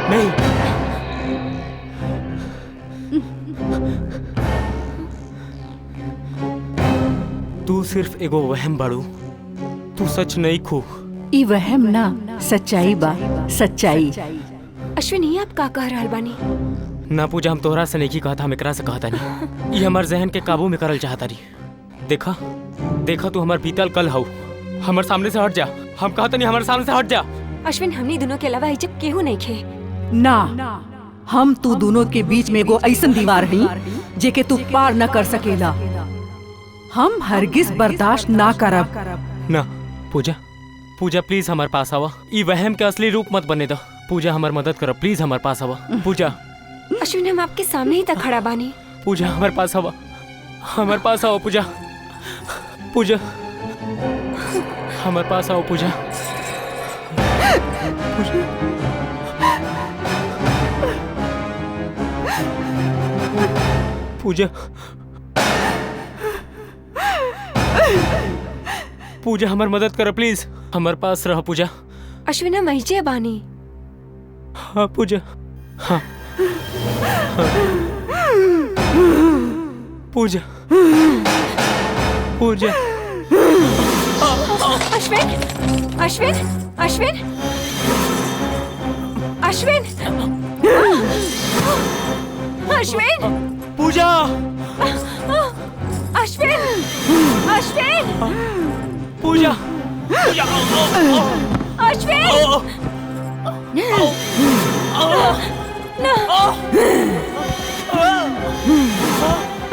नहीं, तू सिर्फ एगो वहम बाड़ू, तू सच नहीं खू। ई वहम ना, सच्चाई बा, सच्चाई। अश्विन, ये आप का कह रहल बानी? ना पूजा, हम तोहरा से नहीं कहता, हम एकरा से कहता नहीं। ये हमार जहन के काबू में करल चाहता रही। देखा देखा, तू हमार बीतल कल हऊ, हमार सामने से हट जा। हम कहता नहीं, हमारे सामने से हट जा। अश्विन, हमनी दोनों के अलावा इजब केहू नहीं खे। ना, हम तू दोनों के बीच में एगो ऐसन दीवार हई जेके तू पार न कर सकेला। हम हरगिज बर्दाश्त ना करब। ना पूजा, पूजा प्लीज हमारे पास आवा। ई वहम के असली रूप मत बने दो। पूजा हमार मदद करो, प्लीज हमारे पास आवा। पूजा। अश्विन, हम आपके सामने ही तक खड़ा बानी। पूजा हमारे पास आवा, हमारे पास आओ पूजा। पूजा हमारे पास आओ पूजा। पूजा पूजा हमारी मदद करो प्लीज, हमारे पास रहो पूजा। अश्विन, हम ऐजे बानी। हाँ पूजा, हाँ, हाँ। पूजा पूजा। अश्विन, अश्विन, अश्विन, अश्विन, अश्विन, पूजा, अश्विन, अश्विन, पूजा, अश्विन,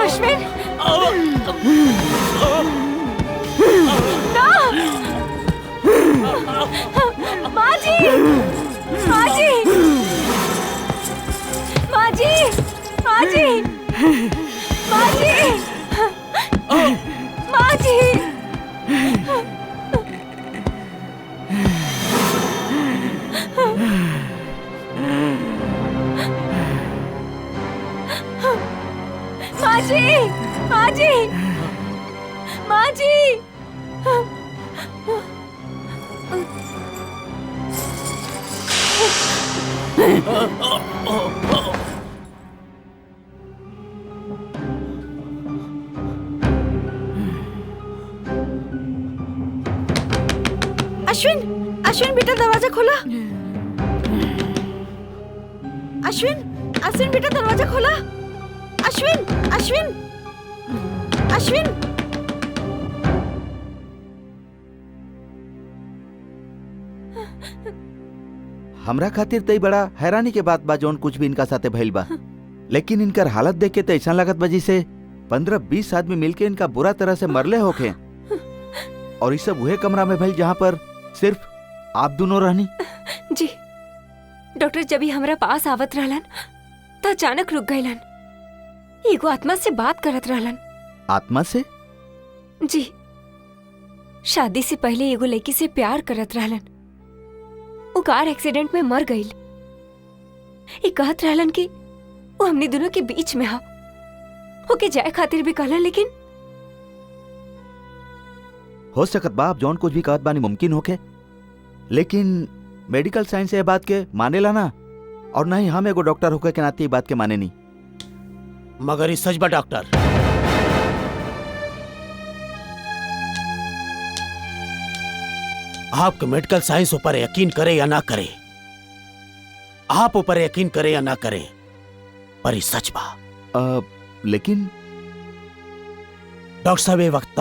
अश्विन, माँ जी, माँ जी, माँ जी, माँ जी, माँ जी, माँ जी। माँ जी, माँ जी, माँ जी। अश्विन, अश्विन बेटा दरवाजा खोला। अश्विन, अश्विन बेटा दरवाजा खोला। अश्विन, अश्विन, अश्विन। हमरा खातिर तई बड़ा हैरानी के बात बा जौन कुछ भी इनका साथे भइल बा, लेकिन इनकर हालत देख के तो ऐसा लागत बा जैसे 15-20 आदमी मिलके इनका बुरा तरह से मरले होके। और ये सब वह कमरा में भइल जहाँ पर सिर्फ आप दोनों रहनी। जी, डॉक्टर जब ही हमरा पास आवत रहलन तो अचानक रुक गइलन। एगो आत्मा से बात करत रहलन। आत्मा से? जी, शादी से पहले एगो लड़की से प्यार करत रहलन। वो कार एक्सीडेंट में मर गई। ये कहत रहलन कि वो हमने दोनों के बीच में हा। ओके जाए खातिर भी कहलन, लेकिन हो सकत बा आप जौन कुछ भी कहत बानी मुमकिन होके, लेकिन मेडिकल साइंस ये बात के मानेला ना, और ना ही हम एगो डॉक्टर होके के नाते ये बात के माने नहीं। मगर ये सच बा डॉक्टर। आपके मेडिकल साइंस ऊपर यकीन करे या ना करे, आप ऊपर यकीन करे या ना करे, पर ये सच बा। लेकिन डॉक्टर साहब ये वक्त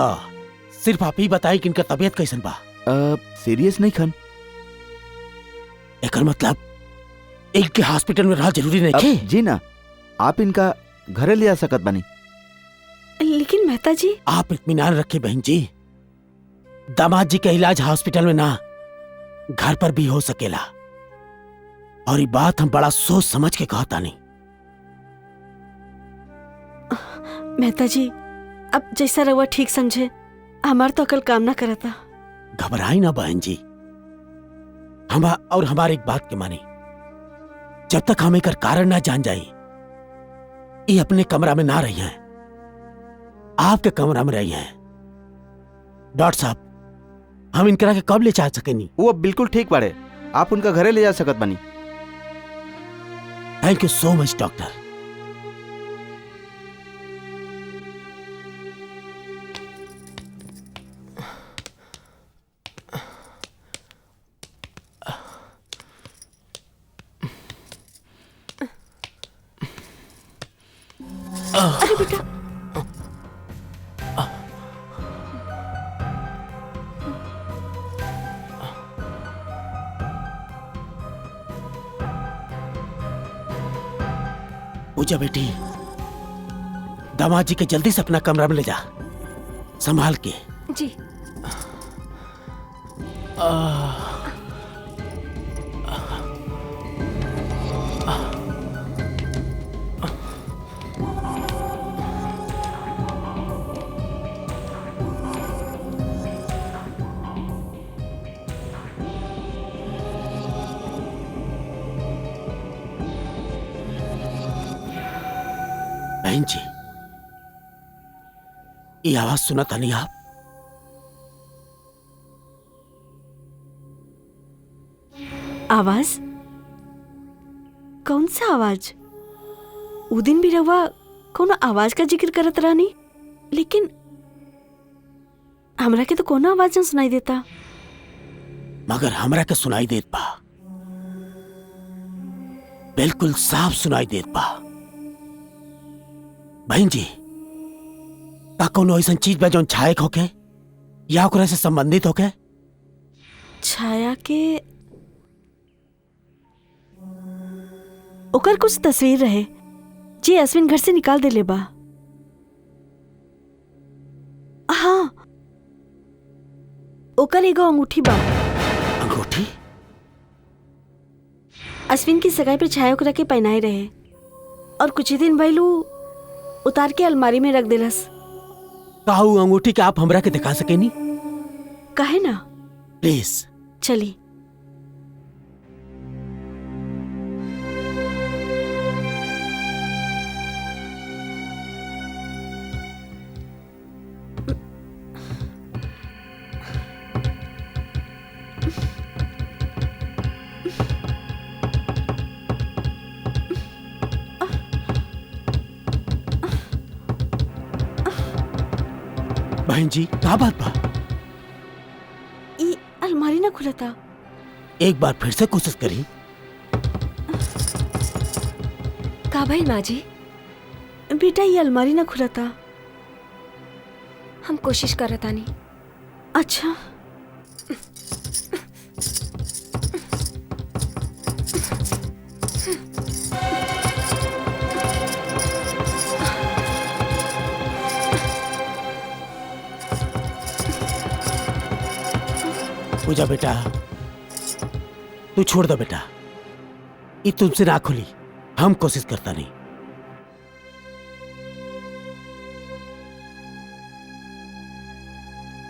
सिर्फ आप ही बताई कि इनका तबीयत कैसन बा। सीरियस नहीं खन। एकर मतलब एक के हॉस्पिटल में रहा जरूरी नहीं है। जी ना, आप इनका घरे ले आ सकत बनी। लेकिन मेहता जी, आप इत्मीनान रखे बहन जी, दामाद जी का इलाज हॉस्पिटल में ना घर पर भी हो सकेला, और ये बात हम बड़ा सोच समझ के कहता नहीं। मेहता जी, अब जैसा रहुआ ठीक समझे, हमार तो अकल काम ना करता। घबराई ना बहन जी, और हमारी एक बात के मानी, जब तक हम एक कारण ना जान जाए, ये अपने कमरा में ना रही हैं, आपके कमरा में रही हैं। डॉक्टर साहब, हम इनकरा के कब ले जा सकेनी? वो अब बिल्कुल ठीक पड़े, आप उनका घरे ले जा सकत बनी। थैंक यू सो मच डॉक्टर। अरे बेटा, पूजा बेटी, दामाद जी के जल्दी से अपना कमरा में ले जा, संभाल के। जी। बहन जी, ये आवाज सुना था नहीं आप? आवाज? कौन सा आवाज? उ दिन भी रहुआ कोनो आवाज का जिक्र करत रहनी, लेकिन हमरा के तो कोनो आवाज न सुनाई देता। मगर हमरा के सुनाई देत बा, बिल्कुल साफ सुनाई देत बा। बहन जी, का कोनो ऐसा चीज बा जौन छाया होके या ओकरा से संबंधित होके? छाया के ओकर कुछ तस्वीर रहे जी अश्विन घर से निकाल देले बा। हाँ, ओकर एगो अंगूठी बा। अंगूठी? अश्विन की सगाई पर छाया ओकरा के पहनाए रहे, और कुछ ही दिन पहलू उतार के अलमारी में रख देलस। काहू अंगूठी के आप हमरा के दिखा सकेनी? काहे ना, प्लीज। चली। बहन जी का बात बा? ई अलमारी ना खुला था। एक बार फिर से कोशिश करी। का भाई माँ जी? बेटा ये अलमारी ना खुला था। हम कोशिश करत तानी। अच्छा पूजा बेटा, तू छोड़ दो बेटा, ये तुमसे ना खुली, हम कोशिश करता नहीं।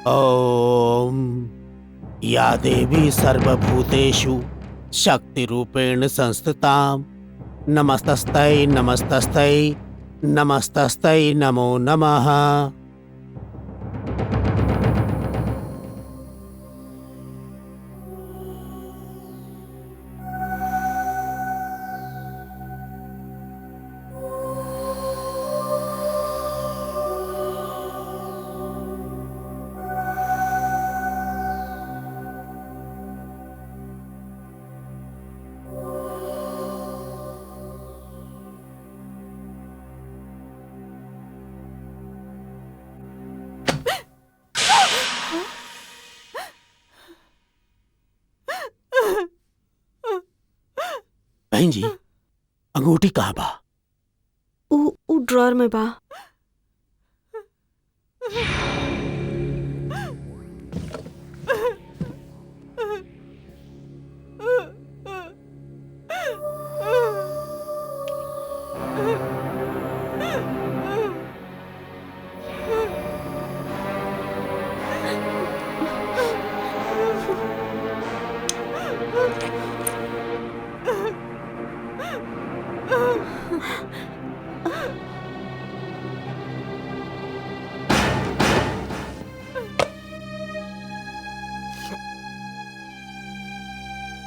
ओम या देवी सर्वभूतेषु शक्ति रूपेण संस्थिताम नमस्तस्तै नमस्तस्तै नमस्तस्तै नमो नमः। बहन जी अंगूठी कहाँ बा? ऊ ड्रॉर में बा।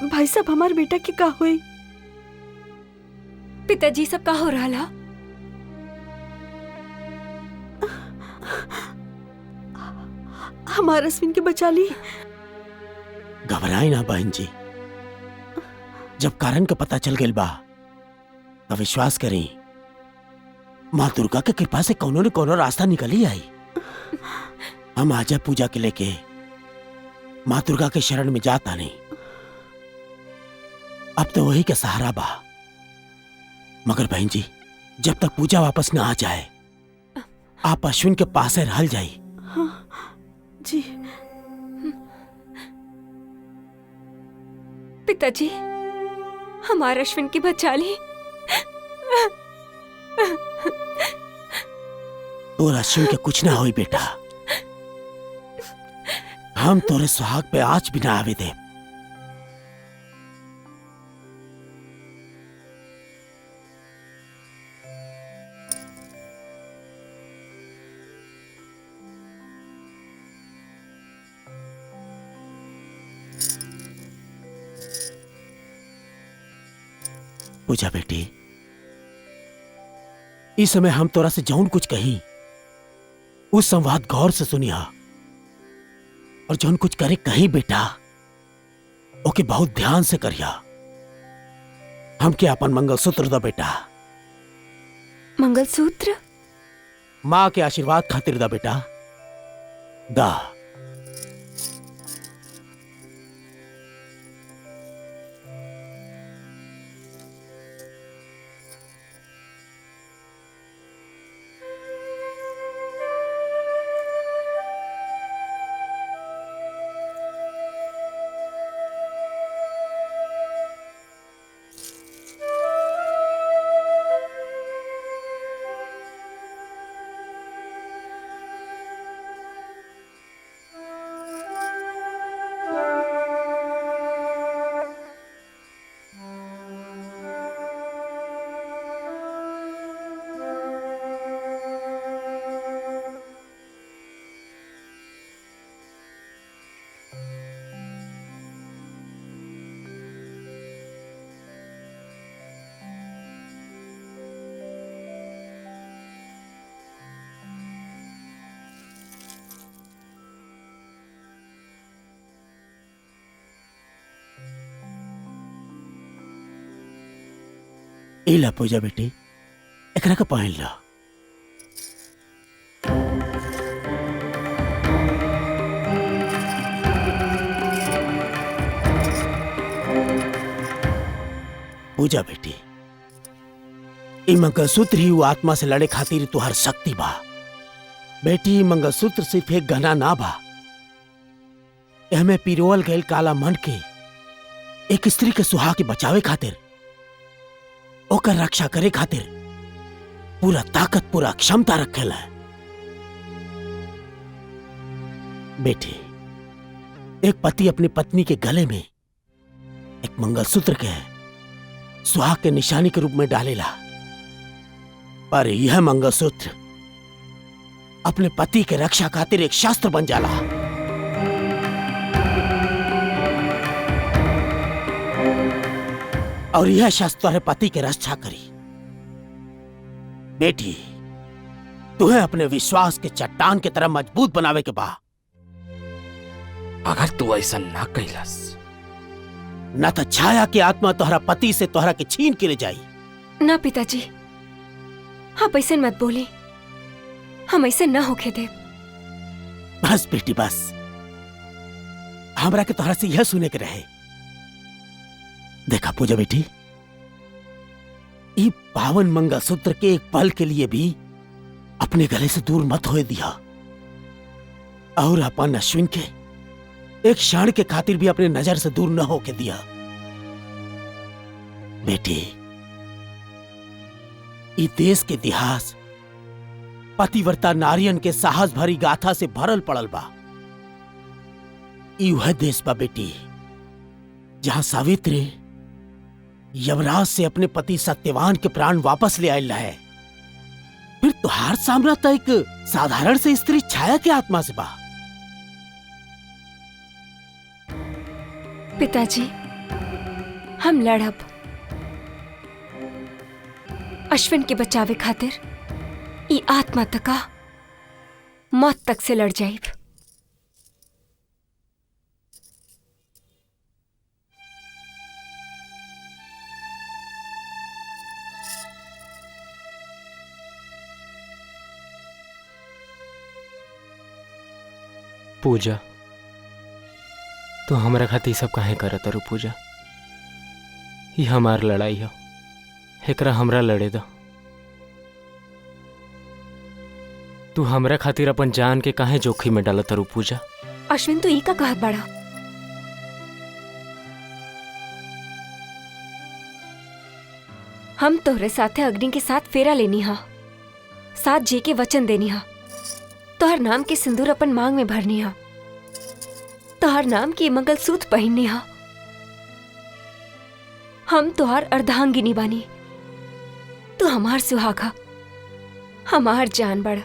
भाई साहब हमार बेटा की का हुई? पिताजी सब का हो रहा? हमार अश्विन के बचा ली। घबराए ना बहन जी, जब कारण का पता चल गया बा तो विश्वास करें, माँ दुर्गा के कृपा से कोनो न कोनो रास्ता निकल ही आई। हम आज पूजा के लेके माँ दुर्गा के शरण में जाता नहीं, अब तो वही के सहारा बा। मगर बहन जी जब तक पूजा वापस न आ जाए आप अश्विन के पास से रहल जाई। हाँ, जी पिताजी हमारा अश्विन की बचा ली। तोर अश्विन के कुछ ना होई बेटा, हम तोरे सुहाग पे आँच भी ना आवे दे। पूजा बेटी, इस समय हम तोरा से जौन कुछ कही उस संवाद गौर से सुनिया, और जौन कुछ करे कही बेटा ओके बहुत ध्यान से करिया। हमके अपन मंगलसूत्र दो बेटा। मंगलसूत्र? माँ के आशीर्वाद खातिर दा बेटा, दा। इला पूजा बेटी एकरा का पहन ला। पूजा बेटी ई मंगलसूत्र ही वो आत्मा से लड़े खातिर तुहार शक्ति बा। बेटी मंगलसूत्र सिर्फ एक गहना ना बा, एहमे पिरोवल गयल काला मन के एक स्त्री के सुहा के बचावे खातिर, ओकर रक्षा करे खातिर पूरा ताकत पूरा क्षमता रखेला है। बेटी एक पति अपनी पत्नी के गले में एक मंगलसूत्र के सुहाग के निशानी के रूप में डालेला, पर यह मंगलसूत्र अपने पति के रक्षा खातिर एक शास्त्र बन जाला। और यह शास्त्र तुम्हारे पति के रक्षा करी। बेटी तुम्हें अपने विश्वास के चट्टान की तरह मजबूत बनावे के बा। अगर तू ऐसा ना कैलस न तो छाया की आत्मा तोहरा पति से तोहरा के छीन के ले जाई। ना पिताजी, आप ऐसे मत बोले, हम ऐसे ना होके दे। बस बेटी बस, हमरा के तोहरा से यह सुने के रहे। देखा पूजा बेटी, ई पावन मंगलसूत्र के एक पल के लिए भी अपने गले से दूर मत होए दिया, और अपन अश्विन के एक क्षण के खातिर भी अपने नजर से दूर न होके दिया। बेटी ई देश के इतिहास पतिव्रता नारियन के साहस भरी गाथा से भरल पड़ल बा। ई वह देश बा बेटी जहां सावित्री यमराज से अपने पति सत्यवान के प्राण वापस ले आयल है। फिर तुहार सामना तो एक साधारण से स्त्री छाया के आत्मा से बा। पिताजी हम लड़ब, अश्विन के बचावे खातिर ई आत्मा तका मौत तक से लड़ जाइब। पूजा तू हमरा खातिर सब काहे करत रू? पूजा ये हमार लड़ाई है, एकरा हमरा लड़े दो। तू हमरा खातिर अपन जान के काहे जोखिम में डालत रू? पूजा अश्विन तू ई का कहत बड़ा? हम तोहरे साथे अग्नि के साथ फेरा लेनी हा, साथ जी के वचन देनी हा, तोहर नाम के सिंदूर अपन मांग में भरनी हा, तोहर नाम की मंगलसूत्र पहननी हा। हम तोहर अर्धांगिनी बानी, तू हमार सुहागा, हमार जान बड़ा।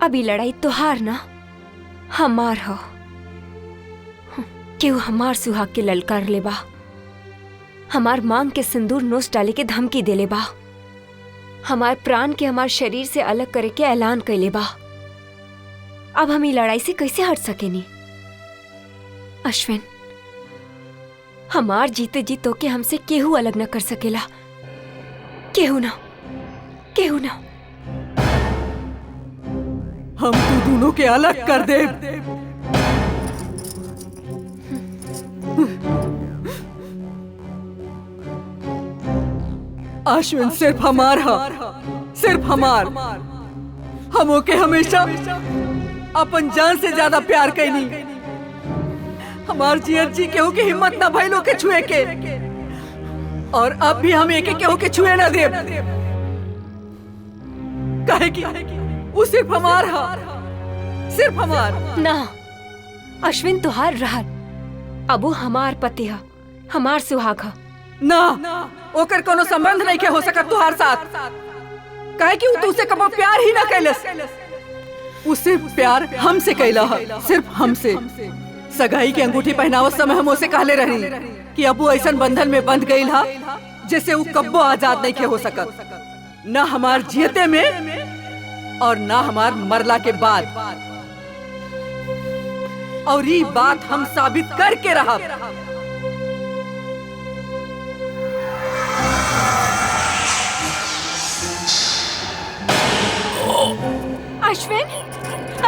अभी लड़ाई तोहार ना हमार हो। क्यों हमार सुहाग के ललकार ले बा, हमार मांग के सिंदूर नोच डाले के धमकी दे ले बा, हमार प्राण के हमार शरीर से अलग करे के ऐलान कैले बा। अब हम ई लड़ाई से कैसे हट सकेनी? अश्विन हमार जीते जी तो के हमसे केहू अलग न कर सकेला, केहू ना, केहू ना। हम तू दोनों के अलग कर दे। अश्विन सिर्फ हमार हा, सिर्फ हमार। हम ओके हमेशा अपन जान से ज्यादा प्यार कैनी। हमार जियत जी केहू के हिम्मत ना भइलो के छुए के, और अब भी हम एके केहू के छुए ना देब। काहे कि वो सिर्फ हमार हा, सिर्फ हमार। ना अश्विन तुहार रहल, अब वो हमार पति हा, हमार सुहाग हा। ना ओकर कोनो संबंध नहीं के हो सकत तुहार साथ। काहे कि तुझसे कबो प्यार ही ना कैलस। उसे प्यार हमसे कैला है, सिर्फ हमसे। सगाई की अंगूठी पहनावत समय हम उसे कहले रही कि अब वो ऐसा बंधन में बंध गई हा जैसे वो कब्बो आजाद नहीं के हो सकत, न हमार जियते में और न हमार मरला के बाद। और ये बात हम साबित करके रहा। अश्विन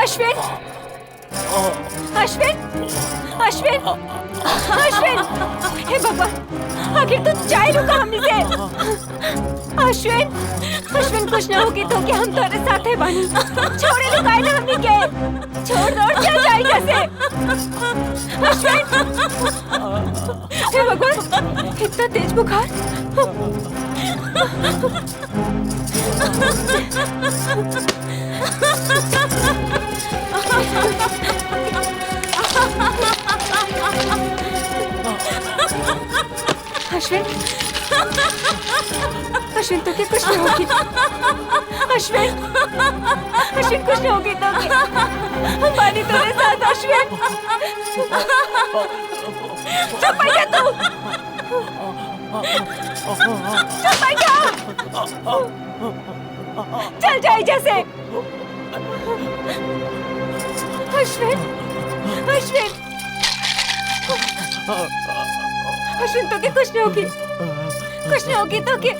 अश्विन अश्विन अश्विन अश्विन हे भगवान आखिर तू जाए रुका हमने से अश्विन अश्विन कुछ ना होगी तो क्या हम तुम्हारे साथ है बानी छोड़े लुकाए ना हमने के छोड़ दौड़ क्या जाए जैसे अश्विन हे भगवान इतना तेज बुखार अश्विन अश्विन तो क्या कुछ नहीं होगी अश्विन अश्विन कुछ नहीं होगी तो हमारी तेरे साथ अश्विन चुप जा तू चुप जा चल जाए जैसे अश्विन अश्विन अश्विन तो क्या कुछ नहीं होगी तो क्या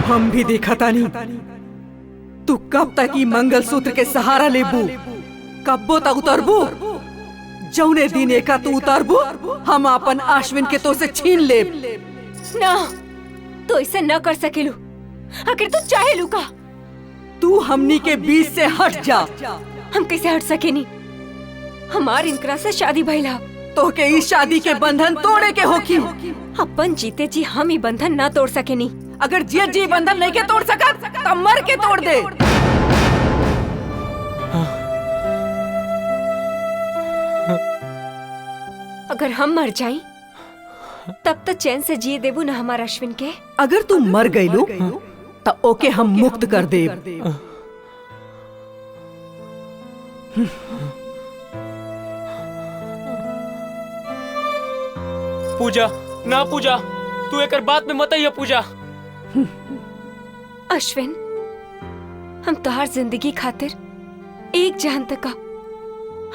हम भी देखा तानी तू कब तक ई मंगलसूत्र के सहारा लेबू कब्बो तक उतरबू जौने दिन एका तू उतरबू हम अपन अश्विन के तो से छीन लेब ना तो इसे न कर सकेलू आखिर तू चाहे लुका तू हमनी के बीच से हट जा हम कैसे हट सके नहीं हमार इनकरा से शादी भइला तो के इस शादी के बंधन तोड़े के होखी अपन जीते जी हम ही बंधन ना तोड़ सके नहीं अगर जियत जी बंधन नहीं के तोड़ सकत तो मर के तोड़ दे अगर हम मर जाई तब तक चैन से जिए देबू ना हमारा अश्विन के अगर तू मर गईलू तो ओके हम मुक्त कर देब पूजा ना पूजा तू एक बात में मत आइए पूजा अश्विन हम तोहार जिंदगी खातिर एक जान तक का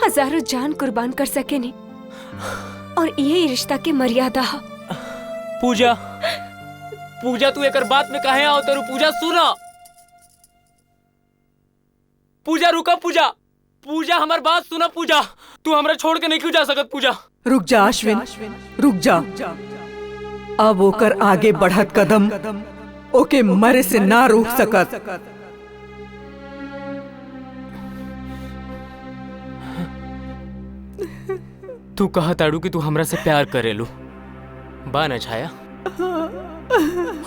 हजारों जान कुर्बान कर सके नहीं और यही रिश्ता के मर्यादा है पूजा पूजा तू एक बात में कहे आओ तेरू पूजा सुना पूजा रुका पूजा पूजा हमार बात सुना पूजा तू हमरा छोड़ के नहीं क्यों जा सकत पूजा रुक जा अश्विन रुक जा अब ओकर आगे बढ़त कदम ओके मरे से ना रोक सकत तू कहा ताड़ू कि तू हमरा से प्यार करेलू बा न छाया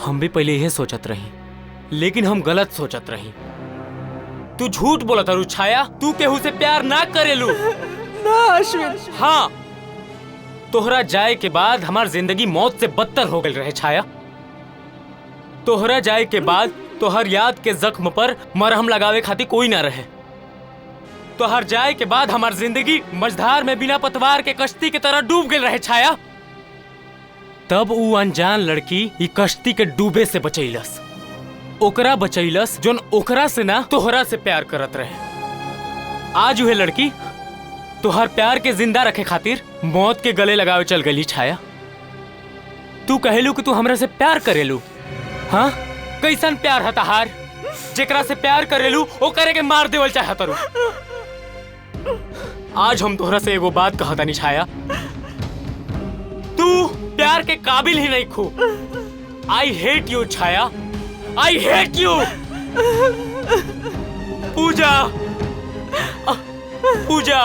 हम भी पहले यही सोचत रही लेकिन हम गलत सोचत रही तू झूठ बोला तारू छाया तू केहू से प्यार ना करेलू ना अश्विन हाँ तोहरा जाए के बाद हमार जिंदगी मौत से बदतर हो गई रहे छाया तोहरा जाए के बाद तोहर याद के जख्म पर मरहम लगावे खातिर कोई ना रहे तोहर जाए के बाद हमार जिंदगी मझधार में बिना पतवार के कश्ती की तरह डूब गई रहे छाया तब ऊ अनजान लड़की ई कश्ती के डूबे से बचैलस ओकरा बचैलस जोन ओकरा से ना तोहरा से प्यार करत रहे आज वह लड़की तोहर प्यार के जिंदा रखे खातिर मौत के गले लगावे चल गई छाया तू कहेलू कि तू हमरा से प्यार करेलू हाँ कैसन प्यार है तहार जेकरा से प्यार करेलू ओ करे के मार देवल चाहत रू आज हम तोहरा से एगो बात कहता नहीं छाया तू प्यार के काबिल ही नहीं खू I hate you Chhaya I hate you Pooja Pooja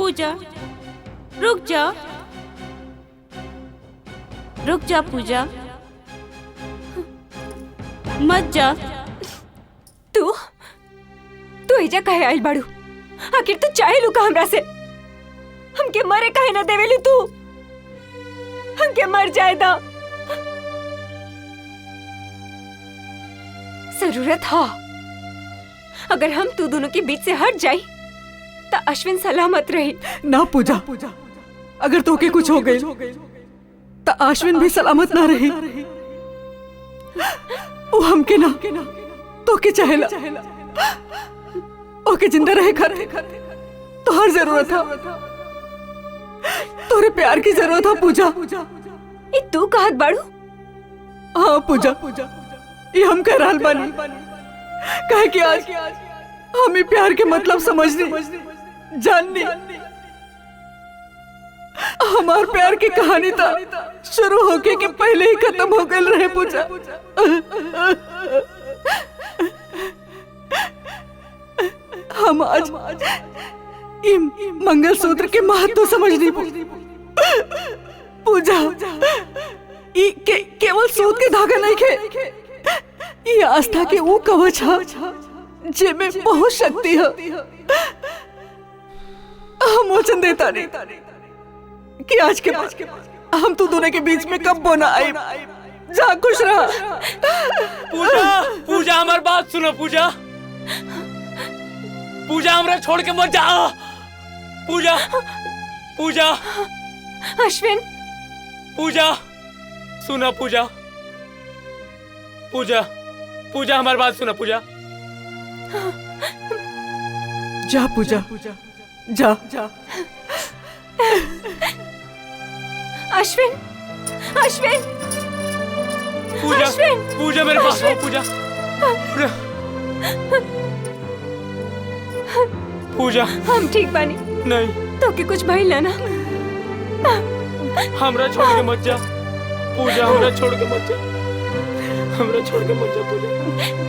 Pooja रुक जा, रुक जा पूजा, मत जा। तू तू एजा कहे आइल बाड़ू? आखिर तू चाहे लू का हमरा से? हमके मरे कहे ना देवेलू तू? हमके मर जाए दा। जरूरत हा अगर हम तू दोनों के बीच से हट जाई तो अश्विन सलामत रही। ना पूजा, अगर तोके कुछ हो गई तो अश्विन भी सलामत ना रही। वो हमके ना तोके चाहेला, ओके जिंदा रहे खातिर तो हर जरूरत था, तोरे प्यार की जरूरत है पूजा। ये तू कहत बाड़ू? हाँ पूजा, ये हम कह रहल बानी कहे कि आज हम ही प्यार के मतलब समझनी जाननी। हमार प्यार की कहानी था शुरू होके के पहले ही खत्म हो गई रहे पूजा। हम आज मंगलसूत्र के महत्व समझनी पूजा। केवल सूत के धागा नहीं खे, ये आस्था के वो कवच है जेमे बहुत शक्ति है। हम वचन देता नहीं कि आज के बाद हम तू दोनों के बीच में कब बोना आई। जा खुश रहा। पूजा पूजा हमारी बात सुनो पूजा, पूजा हमरा छोड़ के मत जाओ। पूजा पूजा अश्विन, पूजा सुना पूजा, पूजा पूजा हमारी बात सुना पूजा। जा पूजा जा। अश्विन, अश्विन, पूजा अश्विन, पूजा मेरे पास आओ पूजा। पूजा हम ठीक बानी। नहीं तो के कुछ भइल ना? हमरा छोड़ के मत जा पूजा, हमरा छोड़ के मत जा, हमरा छोड़ के मत जा पूजा।